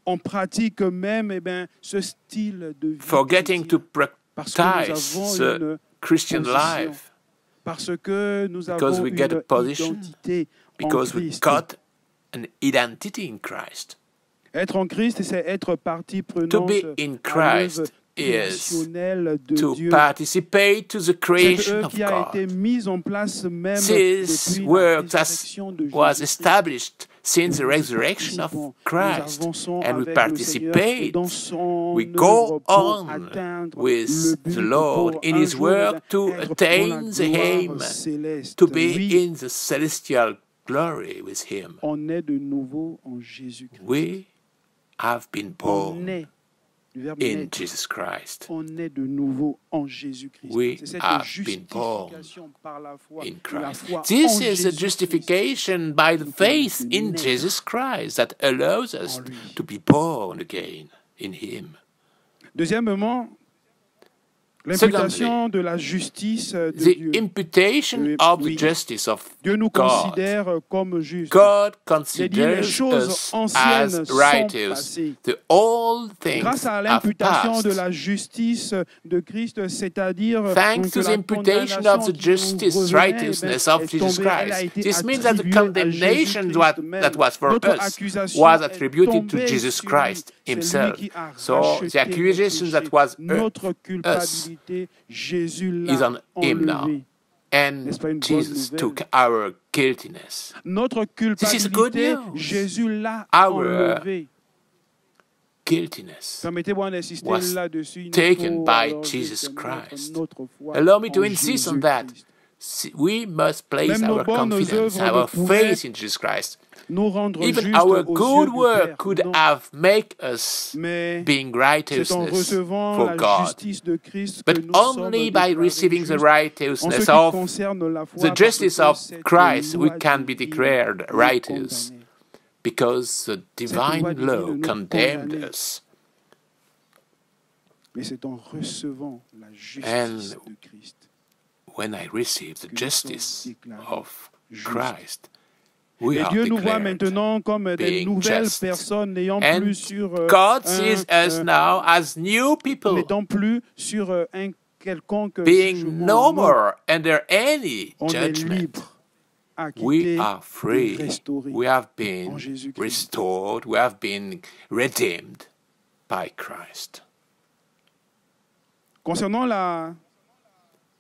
en pratique même ce style de vie forgetting to chrétien. Parce que nous practice avons the une Christian position. life, Parce que nous Because avons we get a une position, identité en because we Christ. got an identity in Christ. Être en Christ, c'est être partie To prenante be in à Christ l'œuvre is créationnelle de to Dieu. participate to the Cette creation œuvre of qui a été God. mise en place même This depuis la work that résurrection de was Jésus-Christ. established since the Nous resurrection of participons, Christ, nous avançons and we avec le Seigneur participate. dans son We œuvre go pour on atteindre with le but, the Lord pour in un His jour work to être attain dans la the gloire aim, céleste. to be Oui, in the celestial glory with Him. on est de nouveau en Jésus-Christ. We have been On born est, le verbe in naître, Jesus Christ. on est de nouveau en Jésus-Christ. We C'est cette have been born justification par la foi. in de la Christ. foi This en is a Jésus-Christ. justification by the Nous faith pouvons in naître Jesus Christ that allows us en lui. to be born again in Him. Deuxièmement, l'imputation de la justice de The Dieu. imputation Oui, of oui. the justice of Dieu nous God. considère comme justes. God Il dit les considers choses us anciennes as sont righteous. passées. The old things Grâce à have l'imputation passed. de la justice de Christ, c'est-à-dire Thanks que to the la imputation condamnation of the qui nous justice, revenait, righteousness of est Jesus tombée, elle a Christ. été This means that the attribuée à condemnation Jésus-Christ même. that was for Notre us accusation was est attributed to tombée Jesus sur Christ lui. C'est lui Himself. qui a So racheté the accusation nos that péchés. was Notre culpabilité, Jésus is l'a on Him now. enlevée. And N'est-ce pas une bonne Jesus nouvelle? took our guiltiness. Notre This is good culpabilité, news. Jésus l'a Our enlevée. Guiltiness. Permettez-moi d'insister was là-dessus. Il nous taken faut by alors Jesus juste mettre Christ. notre foi Allow me to en insist on that. Jésus-Christ. We must place Même nos our bonnes confidence, œuvres our ne pourraient faith in Jesus Christ. Nous rendre Even justes our aux good yeux du work Père. could Non. have made us Mais being c'est en righteousness recevant for la God. justice de Christ que But nous sommes only by déclarés receiving the justes. En ce righteousness qui of concerne la foi, the parce justice que of cette Christ, we loi can be divine declared nous righteous condamnait. because the divine loi divine law nous condemned condamnait. us. Mais c'est en recevant la justice And de Christ when I receive the que nous justice sommes déclarés of justes. Christ, we Et are Dieu nous voit declared. maintenant comme des being nouvelles just. personnes n'ayant And plus sur God sees us now as new people, n'étant plus sur un quelconque being jugement. no Non, more under any on est judgment. libre, We acquitté, are free. restauré We have en been Jésus-Christ. restored. We have been redeemed by Christ. Concernant la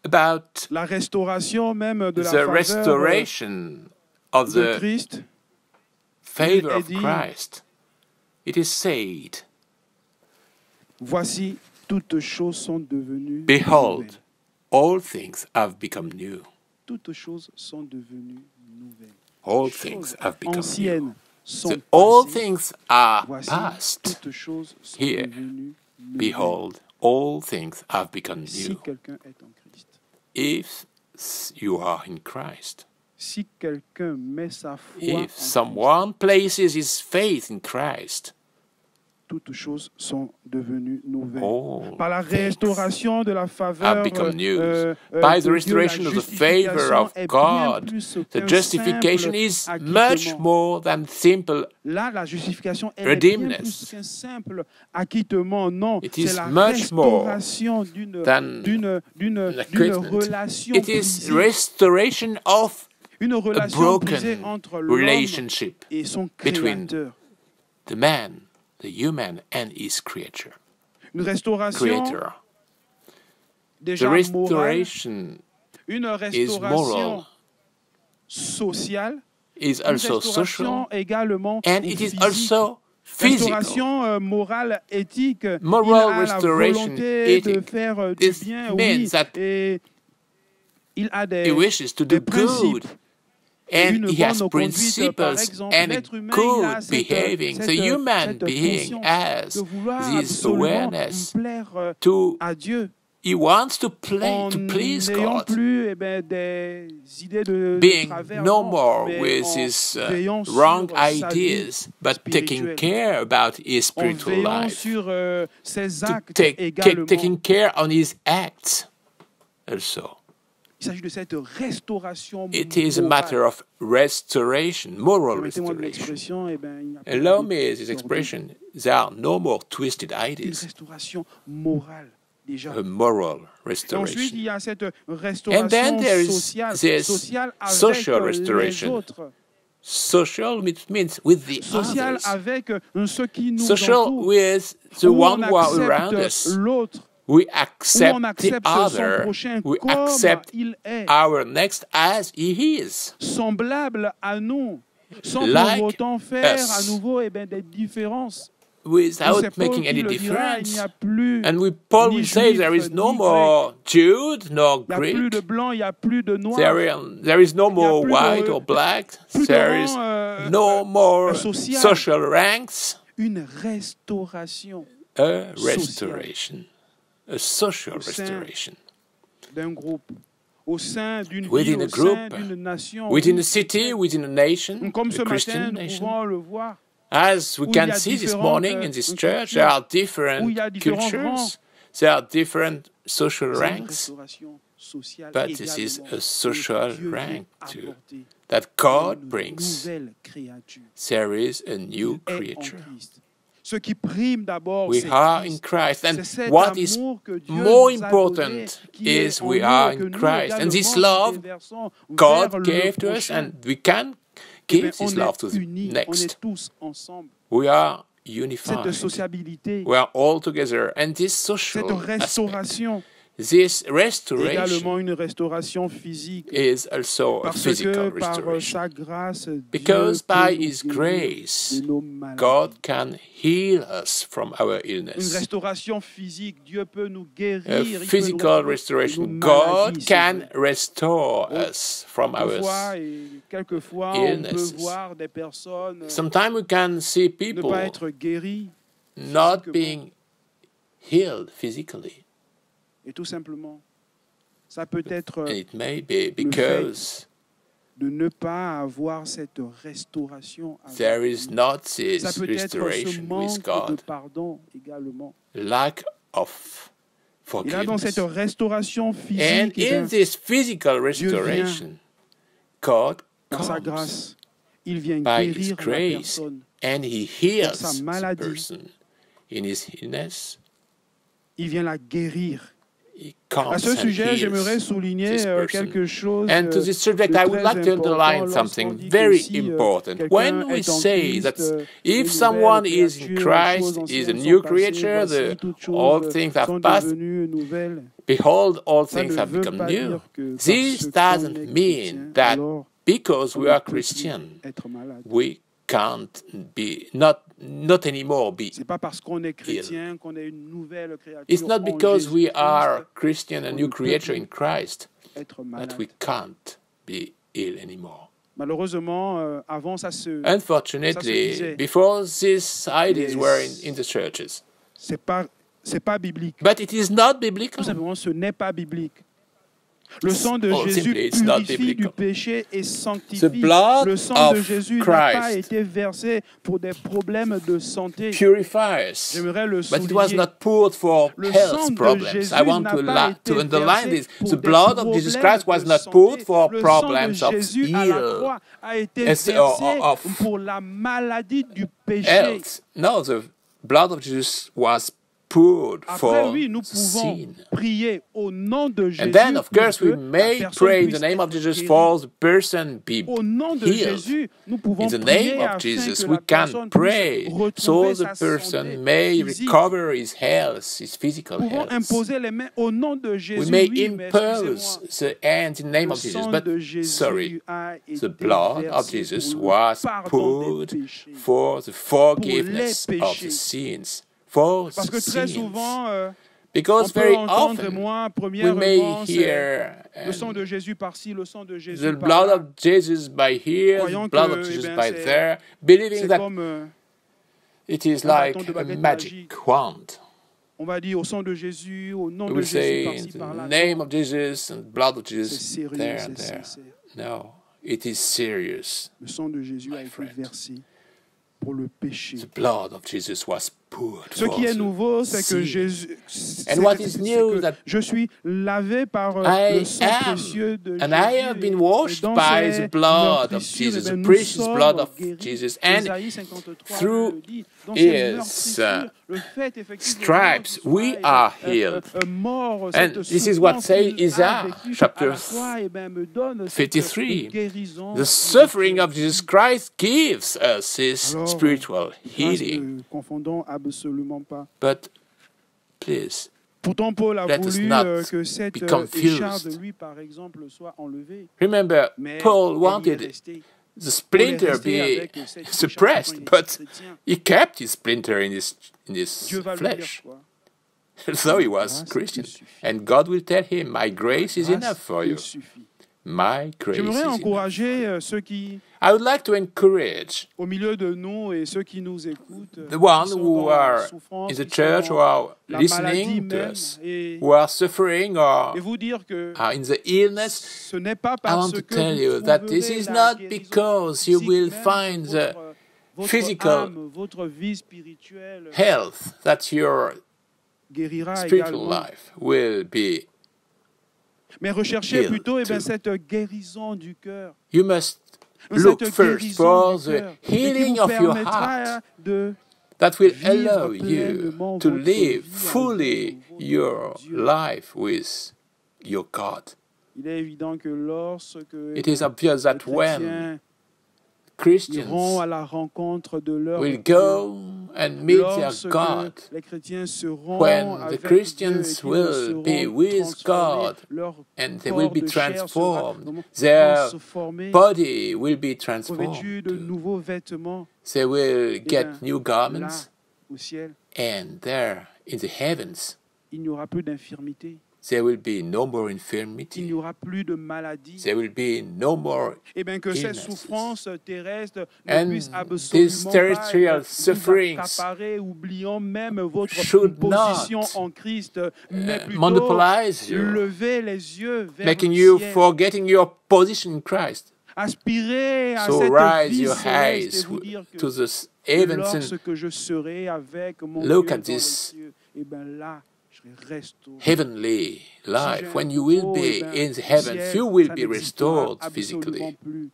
about la restauration même de la the faveur restoration of de the Christ, favor il est of dit, Christ, it is said, voici, toutes choses sont devenues behold, nouvelles. all things have become new. Toutes choses sont devenues nouvelles. All Choses things have become new. anciennes sont So all passées. things are Voici, past. toutes choses sont Here, devenues nouvelles. behold, all things have become Si new. quelqu'un est en Christ, If you are in Christ, si quelqu'un met sa foi en if Christ, someone places his faith in Christ, toutes choses sont devenues nouvelles. all Par la things restauration de la faveur have become new. de By the Dieu, restoration la of the favor of justification est bien God, plus the qu'un justification simple is much acquittement. more than simple. Là, la justification elle est bien Redeemness. plus qu'un simple acquittement. Non, It c'est is la much more restauration than d'une acquittement. relation It is brisée. restoration of Une a relation brisée broken entre l'homme relationship et son between créateur. the man, the human, and his creature. Une restauration Creator. The déjà morale, restoration une is restauration moral, sociale, is une also restauration social, également and it is physique. also physical. Restauration morale, éthique. Moral il a restoration, la volonté de ethic. faire du This bien, means oui. that Et il a He wishes to do des principes. good, and Une he has bonne conduite, par principles exemple. and L'être humain, il a good cette behaving. The human being conscience has de vouloir this absolument awareness plaire to, à Dieu. he wants to En please n'ayant God, plus des idées de being travers, no non, more mais with en his veillant wrong sur sa vie ideas, but taking spirituelle. care about his En spiritual veillant life, sur ses to actes également. taking care on his acts also. Il s'agit de cette restauration It is a morale. matter of restoration, moral Permettez-moi de restoration. l'expression, eh ben, il n'y a pas Allow de- me this expression. There are no more twisted Une ideas. restauration morale, déjà. A moral Et ensuite, il restoration. y a cette And restauration then there is sociale, this sociale avec social les restoration. autres, Social means with the sociale others. avec ceux qui nous Social entourent, with the où one on who are around accepte us. l'autre, We où accept on the accepte son other. prochain We comme accept il est, our next as he is. semblable à nous, sans Like pour autant faire us. à nouveau des différences. Et Without c'est Paul making qui any le dira, il difference. n'y a plus And Paul ni will say juif, there is no ni more Jude nor il n'y a plus Greek. de blanc, il n'y a plus de noir. There is no Il y a more plus white de- or black. plus de There is rang, no more social. social ranks. Une restauration A restoration. A social Au sein restoration. d'un groupe, au sein d'une Within ville, a au group, sein d'une nation. Within Oui, a city, within a nation, comme ce a matin, Christian nous nation. pouvons le voir, As we où il y can a see this différentes, morning in this church, there are different où il y a différents cultures, rangs. there are different social c'est une ranks restauration sociale but this is également a social que Dieu veut rank too. apporter that à God une brings. nouvelle créature. There is a new Il est en creature. Christ. Ce qui prime d'abord, We c'est are in Christ. Christ, and C'est cet what is amour que Dieu more nous a important donné, qui est is en we nous are et que in nous Christ. And this également love nous déversons vers God le gave to us, prochain. and we can Eh bien, give this on love est to the unis, on next. est tous ensemble. We are Cette unified. sociabilité, We are all together. And this cette social aspect, restauration, this restoration également une restauration physique. is also a Parce que physical par restoration. sa grâce, Because Dieu by peut nous His guérir grace, de nos maladies. God can heal us from our Une illness. restauration physique, Dieu peut nous guérir. A il peut nous physical restaurer restoration, de nos God maladies, can c'est vrai. restore us from Parfois, our. et quelquefois, on peut illnesses. voir des personnes Sometimes we can see ne people pas être guéries, not physiquement. being healed physically. et tout simplement, ça peut être And it may be because de ne pas avoir cette restauration avec there lui. is not this Ça peut être ce restoration with manque de God, pardon également. lack of Et là, dans cette forgiveness. restauration And physique, eh in bien, this physical restoration, God par sa comes grâce, il vient by His guérir la grace personne. and He heals sa the maladie. person in his illness. Il vient la guérir. he can't À ce send sujet, j'aimerais heals souligner this person. quelque chose And to this subject, de I would très like to important underline lorsqu'on something dit que very si, important. quelqu'un When we est en say that Christ, if une someone nouvelle is in créature, Christ, choses is a anciennes new sont passées, creature, voici, toutes all choses things sont have passed, devenues nouvelles. behold, all Ça things ne have veut become pas new. dire que This parce qu'on doesn't est mean chrétien, that alors because on we ne are peut plus Christian, être malade. we can't be, not anymore be. C'est pas parce qu'on est chrétien qu'on est une nouvelle créature. It's not en because we Jésus-Christ are Christian, a qu'on new ne peut creature plus in Christ, être malade. that we can't be ill anymore. Malheureusement, avant ça se Unfortunately, disait. before these ideas Mais were in the churches. c'est pas biblique. But it is not Tout biblical. simplement, ce n'est pas biblique. Le sang de Oh, Jésus simply, it's not purifie du biblical. péché et sanctifie. The blood Le sang de of Jésus n'a pas Christ été versé pour des problèmes de santé. purifies, J'aimerais le but it was souligner. not poured for Le sang health de problems. Jésus I want n'a to, pas été to underline versé this. pour The des blood of Jesus problèmes Christ was de not santé. poured for Le sang de problems of Jésus à la ill croix a été Yes, versé of pour la maladie du péché. health. No, the blood of Jesus was poured Après, for oui, nous pouvons sin. prier au nom de Jésus. And then, of pour course, que we la may personne pray in the puisse name of être Jesus guérie. for the person be Au nom de healed. Jésus, nous pouvons In the prier name of afin Jesus, que we la can personne pray puisse so retrouver the sa person santé may physique. recover his health, his physical Nous pouvons health. imposer les mains au nom de Jésus. We may Oui, mais impose excusez-moi, the hand in the name le of Jesus, sang but de Jésus sorry, a été the blood of versé Jesus pour le was pardon poured des péchés. for the forgiveness les of the péchés. sins, for Parce que the très sins. souvent, on Because peut very entendre, often moi, we may premièrement, c'est hear le sang de Jésus par-ci, le sang de Jésus the par blood là. of Jesus by here, the Croyant blood que, of eh Jesus bien, by c'est- there, believing C'est that comme, it is un like bâton de a baguette magic magique. wand. on va dire au sang de Jésus, au nom We de will Jésus, say par-ci, in the par-là. name of Jesus and blood of C'est Jesus sérieux, there c'est and there. sincère. No, it is serious. Le sang de Jésus a My été friend. versé pour le péché. The blood of Jesus was poured Ce for qui est the nouveau, c'est que sin. Jésus. And what is new that je suis lavé par I le sang am, précieux de and Jésus. I have been washed Et dans by ces the blood of meurtrissures, Jesus, eh the bien, nous precious sommes blood of guéris. Jesus. And Ésaïe 53 through le dit. Dans ces his, meurtrissures, le fait, effectivement, stripes, que we soit, are eh bien, healed. mort, And cette this is what souffrance says qu'il a Isaiah, vécue chapter à la croix, eh bien, me donne cette 53. guérison The suffering of Jesus Christ gives us his Alors, spiritual grâce, healing. ne confondons absolument pas. But please, Pourtant, Paul a Let us voulu not que cette be confused. écharpe de lui, par exemple, soit enlevée. remember, Mais Paul elle y est wanted restée. the splinter resté be avec cette suppressed, écharpe but chrétien. he kept his splinter in his Dieu va lui flesh. dire quoi? So he was Grâce Christian. te suffit. And God will tell him, my grace is Grâce enough for te you. suffit. My grace is J'aimerais enough. encourager ceux qui, I would like to encourage au milieu de nous et ceux qui nous écoutent, the ones qui sont who dans la are souffrance, in the qui sont church dans who are la maladie listening to même, us, et who are suffering or vous dire que are in the illness. ce n'est pas I parce want to que tell vous you that trouverez this is la not guérison because you physique will même, find the votre physical âme, votre vie spirituelle health that your guérira spiritual également. life will be. Mais recherchez healed plutôt too. cette guérison du cœur. You must Cette look first guérison for du the cœur, et qui healing vous of your permettra heart de that will vivre allow you pleinement to votre live vie fully avec votre your Dieu. life with your God. Il est évident que lorsque It is obvious that les when chrétiens iront Christians à la rencontre de leur will Dieu, go and meet their lorsque God, les chrétiens seront when the avec Christians Dieu et qu'ils will seront be with transformés, God, leur and they corps will be de chair transformed, sera their transformé, body will be revêtu transformed. de nouveaux vêtements They will bien, get new là garments, au ciel. and there in the heavens Il n'y aura plus d'infirmité, there will be no more il n'y infirmity, aura plus de maladie. there will be no more. Et bien que ces illnesses. souffrances terrestres ne And puissent these absolument terrestrial pas sufferings vous accaparer, oubliant même votre should position not, en Christ, mais plutôt monopolize you, lever les yeux vers making le you ciel, forgetting your position in Christ. aspirer à So cette rise vie your céleste et eyes vous dire que to the heavens and lorsque je serai avec mon look Dieu at dans les this cieux, et bien là, je serai restauré. heavenly life. Si j'ai When un you will repos, be eh ben, in the le heavens, ciel, you will ça be n'existera restored absolument physically. plus.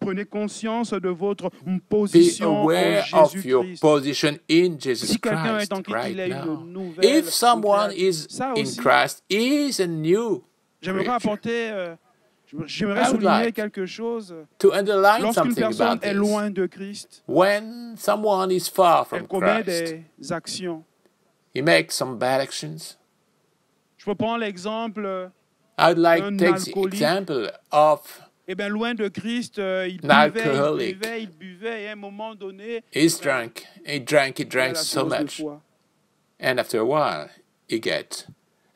Prenez conscience de votre Be position en aware of your Jésus-Christ. position in Jesus Si quelqu'un Christ est en Christ, right il est now. une nouvelle If someone créature. is Ça in aussi, Christ, is a new j'aimerais creature. apporter, j'aimerais I would souligner like quelque chose. To underline Lorsqu'une something personne about est this, loin de Christ, when someone is far elle from commet Christ, des actions. he makes some bad actions. Je peux prendre l'exemple, I would like un to take the alcoolique. example of eh bien, loin de Christ, il An buvait, alcoholic. il buvait, et à un moment donné, he's drunk. He drank il a la so cirrhose de much, foie. and after a while, he get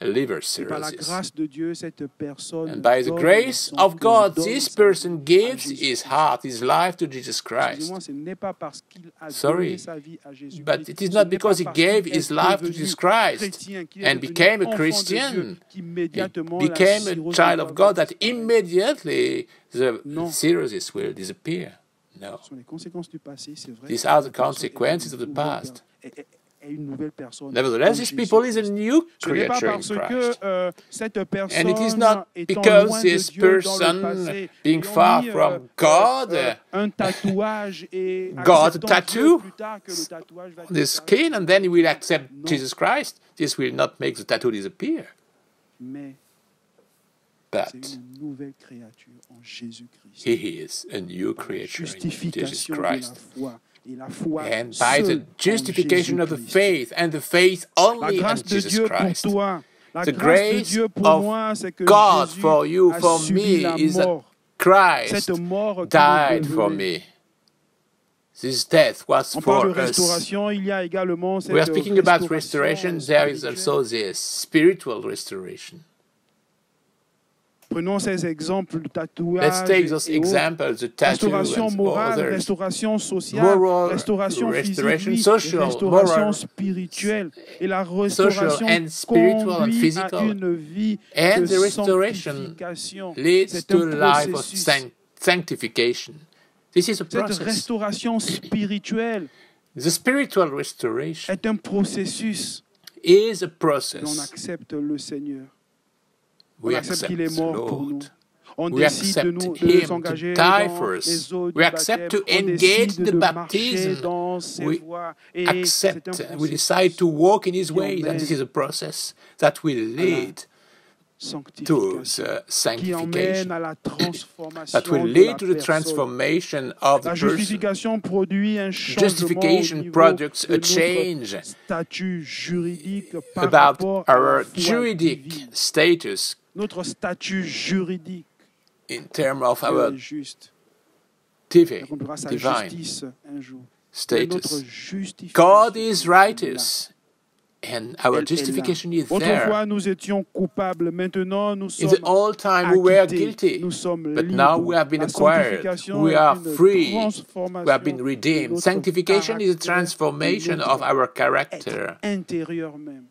a liver Et par la cirrhosis. grâce de Dieu, cette personne And by the donne grace son of cœur, God, donne this sa person vie à gives Jésus. his heart, his life to Jesus Christ. Excusez-moi, ce n'est pas parce qu'il a Sorry, donné sa vie à Jésus. But it is not because he gave his life to Jesus Christ and became a Christian, he became a child of God, that immediately the cirrhosis will disappear. No. Ce sont les conséquences du passé, c'est vrai. These are the consequences of the past. Et une nouvelle personne. Nevertheless, this people is a new Ce n'est pas creature in parce Christ. que cette personne And it is not étant because loin de this Dieu dans le person, passé, being ayant far mis, from God, un tatouage et got acceptant a Dieu tattoo, plus tard que le tatouage va the disparaître. skin, and then he will accept No. Jesus Christ. This will not make the tattoo disappear. Mais But c'est une nouvelle créature en Jésus-Christ. he is a new Par la creature in Jesus justification de Christ. la foi. Et la foi And by the seule en justification of the Jésus-Christ. faith, and the faith La only in grâce de Jesus Dieu pour Christ. toi, la The grâce de grace Dieu pour of moi, c'est que God Jésus for you, a for subi me, la is that mort. Christ Cette mort qui died nous for devenait. me. This death was On parle de for us. restauration, il y a également cette We are speaking about restauration restoration. There is spirituelle. also this spiritual restoration. Prenons ces exemples de tatouage. Let's take those et autres. examples, the tattoo Restauration and morale, others. restauration sociale, Moral restauration restoration, physique, social, restauration moral, spirituelle. Et la social restauration and spiritual and conduit physical. à une vie And de the restoration sanctification. leads C'est to un a life of processus. sanctification. This is a Cette process. restauration spirituelle The spiritual restoration est un processus. is a On process. accepte le Seigneur. On We accepte accept qu'il est the mort pour nous. Lord. On We décide de accept nous Him de s'engager to die dans for les us. eaux du We accept to baptême. On engage décide the de marcher baptism. dans ses We voies. Et Accept, c'est un we processus decide to walk in His ways, emmène and this is a process that will lead to sanctification, the qui emmène sanctification, à la transformation that will de lead la to the personne. transformation of the La person. justification produit un changement Justification au niveau products de a notre change statut juridique par about rapport à la our foi juridic divine. status Notre statut juridique in terms of Dieu our est juste. Il divine accomplira sa divine justice un jour. Mais notre status. justification God is est là. righteous, and our Elle est justification là. is there. Autrefois, nous étions coupables. Maintenant, nous In sommes the old time, we were acquittés. guilty, Nous sommes but libres. now we have been La acquired. sanctification We est are une free. transformation We have been de redeemed. notre Sanctification is a caractère, transformation de of notre our être character, intérieur même.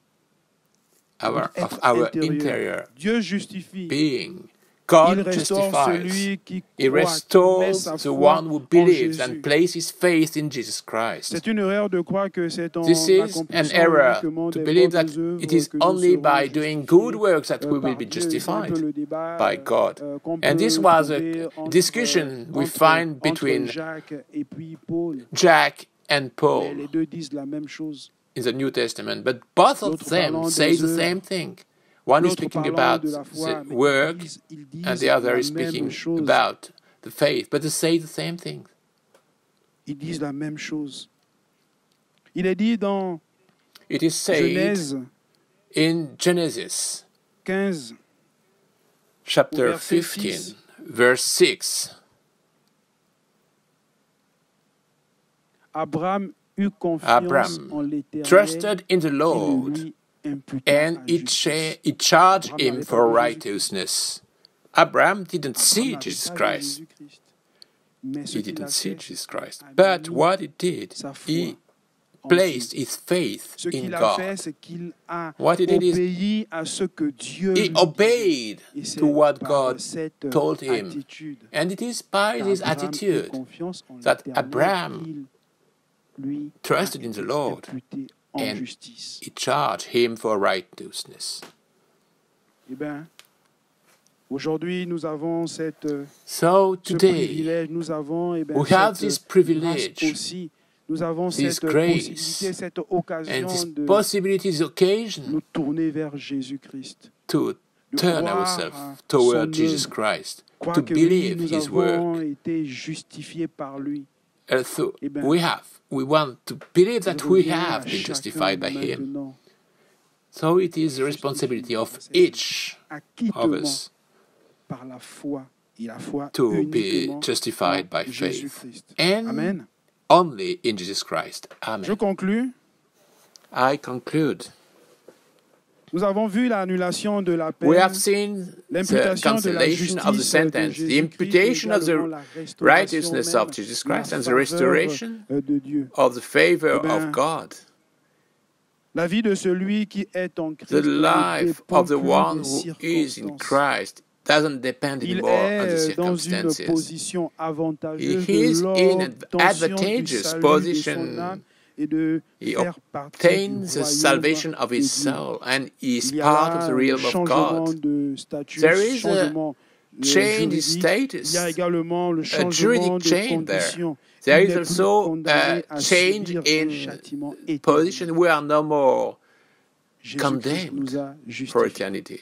of Être our intérieur. interior Dieu justifie. being. Il God restaure justifies. celui qui He croit, qui met restores sa the foi one who en believes Jésus. and places faith in Jesus Christ. C'est une erreur de croire que c'est en This is an accomplissant error uniquement to des believe that bonnes œuvres it is que nous only serons by doing justifiés, good works that we par will be Dieu. C'est un peu justified le débat, by God. qu'on And this peut was trouver a entre- discussion we entre- find entre between Jacques et puis Paul. Jack and Mais Paul les deux disent la même chose. in the New Testament, but both of L'autre them parlant say des the œuvres. same thing. One is L'autre speaking parlant about de la foi, the mais work, ils disent and the other la is même speaking chose. about the faith, but they say the same thing. Ils disent la même chose. Il est dit dans It is said Genèse in Genesis 15, chapter verset 15, 6. verse 6. Abraham eut confiance Abraham en l'Éternel trusted in the qui le Lord, lui imputa and à it, justice. it charged Abraham him n'avait for pas vu righteousness. Abraham didn't see Abraham n'avait Jesus pas vu Christ. Jésus-Christ. Mais ce He qu'il a didn't see fait, Jesus Christ. a But mis what he did, sa foi he en placed Dieu. his faith Ce in qu'il a fait, God. c'est qu'il a What he did is obéi à ce que Dieu He lui obeyed dit. Et c'est to what par God cette told him. attitude And it is by this qu'Abraham eut attitude confiance en that l'Éternel Abraham qu'il lui trusted a in the été Lord, imputé en and justice. he charged him for righteousness. Eh bien, Aujourd'hui, nous avons So ce today, privilège, nous avons we have this cette privilege, grâce aussi. Nous avons this cette grace, possibilité, cette and occasion this de possibility, this occasion nous tourner vers Jésus-Christ. to De turn croire ourselves à toward son Jesus œuvre. Christ, Croire to que oui, believe nous His avons work. été justifiés par lui. So Eh bien, we want to believe Il that we revient à have been chacun justified by Him. maintenant, So it is the responsibility of each of acquittement us par la foi et la foi to be uniquement justified en by faith, Jésus-Christ. and Amen. only in Jesus Christ. Je Amen. conclus. I conclude. Nous avons vu l'annulation de la peine, We have seen the l'imputation de la cancellation of the justice de sentence, the Jésus-Christ, imputation of également the la restauration righteousness même, of Jesus la Christ, and the faveur, restoration de Dieu. of the favor Eh bien, of God. La vie de celui qui est en Christ The ne life dépend of the plus one des who is in circonstances. Christ doesn't depend Il anymore on the est dans une circumstances. position avantageuse He is de in an l'obtention du advantageous salut de position. son âme et de He faire partie du obtains the royaume salvation of de his Dieu. soul, and he is Il y a part of là the un realm of changement God. de statut, There is a changement change in juridique. status, Il y a également le a changement juridic de change there. condition. There Il is n'est plus also condamné a à change subir un in châtiment éternel. position. We are no more Jésus-Christ condemned nous a for justifiés. eternity.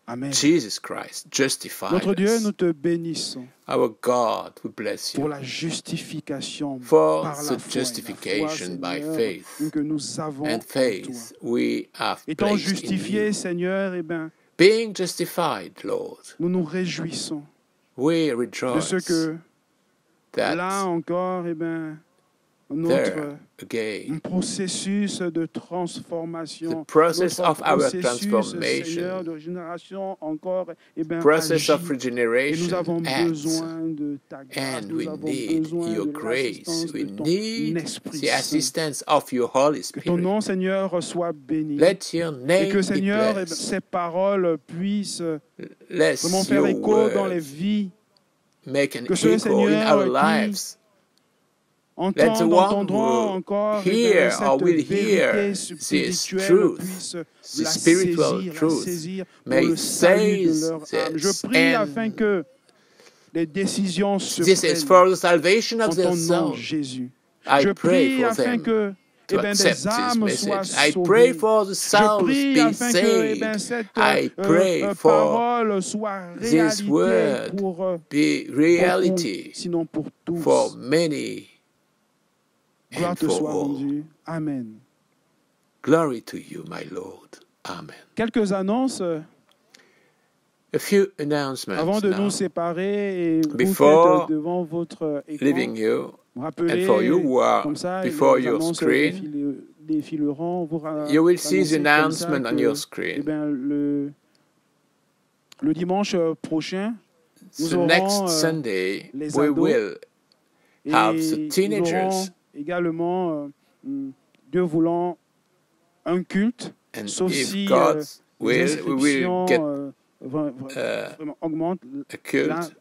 Amen. Jesus Christ justified Notre Dieu, us. nous te bénissons Our God, we bless pour you la justification for par la the foi. Et la foi, justification by Seigneur, faith. que nous avons And en toi. faith we have Étant placed in justifiés, you. Seigneur, eh ben, Being justified, Lord, nous nous réjouissons we de rejoice ce que là that encore, eh ben, there notre again processus de transformation, the process notre of our processus, Seigneur, transformation, de génération encore, eh ben, process agit. of Et nous regeneration avons acts, besoin de ta grâce, and nous we avons need besoin your de grace. l'assistance We de ton need Esprit the Saint. assistance of your Holy Que ton Spirit. nom, Seigneur, soit béni. Let your Et name que, be Seigneur, eh ben, blessed. ces paroles puissent Let vraiment faire your écho dans les word vies. make an Que ceux, echo in Seigneur, our qui lives. Let the one entendront who encore eh hear ben, or cette will hear vérité this spirituelle truth, puisse this la spiritual saisir, truth, pour may le salut de seize leur âme. Je this, prie and afin que les décisions se this is prennent for the salvation en of their ton nom, soul. Jésus. I Je pray prie for afin them que to des accept this âmes soient message. I sauvées. pray for the Je souls prie be afin que saved. cette I pray for parole soit this réalité word pour be beaucoup, reality sinon pour tous. for many Gloire and te for soit all. rendue. Amen. Glory to you, my Lord. Amen. Quelques annonces A few announcements avant de now. nous séparer et vous qui Before êtes devant votre écran. leaving you, Vous rappelez, and for you who are comme ça, before les your annonces screen, défileront. Vous you will see the annoncez comme ça announcement on que, your eh screen. ben, le dimanche prochain, nous The aurons next Sunday, les we ados will et have the nous aurons teenagers, également, Dieu voulant, un culte, and sauf if si God les will, we will inscriptions get vraiment augmentent. a Là, cult,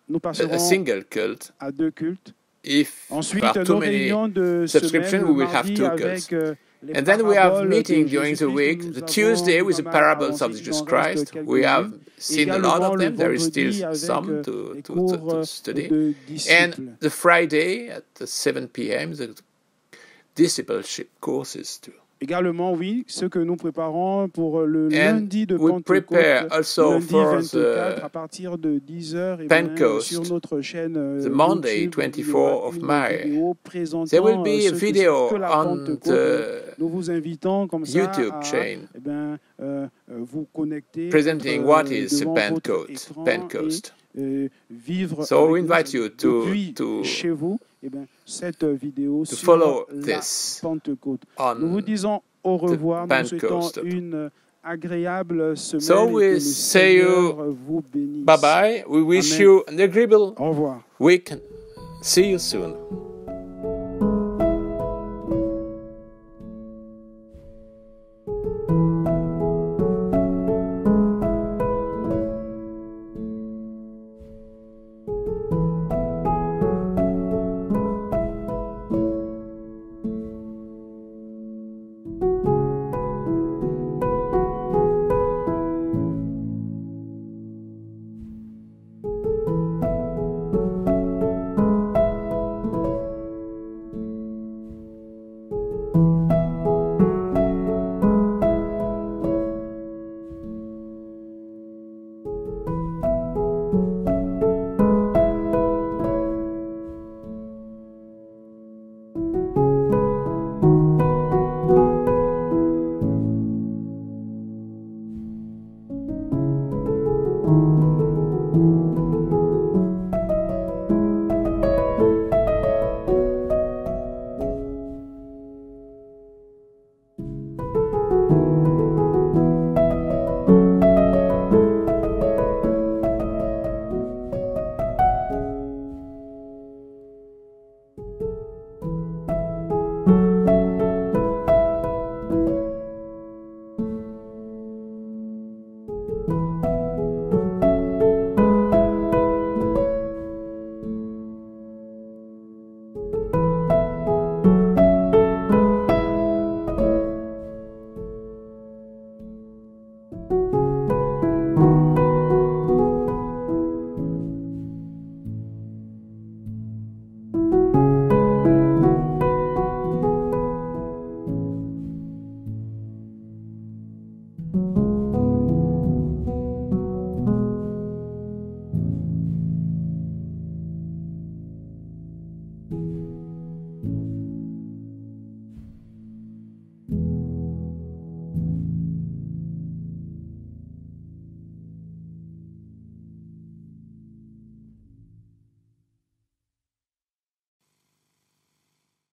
nous a passerons single cult. à 2 cultes. If Ensuite, there are too nos many réunions de subscriptions, semaine, we will le have mardi 2 avec cults. les And then we have paraboles meeting de during the Jésus-Christ. week. Nous The avons Tuesday with the pas mal parables of avancé, Jesus il en reste Christ. We have quelques-unes. seen a lot Également of le them. There is vendredi still avec some les to cours study. de disciples. And the Friday at the 7 p.m. the discipleship courses too. Également, oui, ce que nous préparons pour le And lundi de we prepare Pentecôte, also lundi for 24 the à partir de 10h Pentecost, sur notre chaîne the Monday, YouTube, 24 of une May. vidéo There will présentant be a ce que video c'est que la on Pentecôte. the Nous vous invitons comme ça YouTube à chain vous connecter, presenting what is devant votre Pentecost. écran Pentecost. et vivre So we avec nous, invite you depuis to chez vous cette vidéo sur follow la this Pentecôte. Nous vous on. disons au revoir, nous souhaitons Pentecost. une agréable semaine So et que we le say you Seigneur vous bénisse. bye bye. We wish Amen. you an agreeable Au revoir. week. See you soon.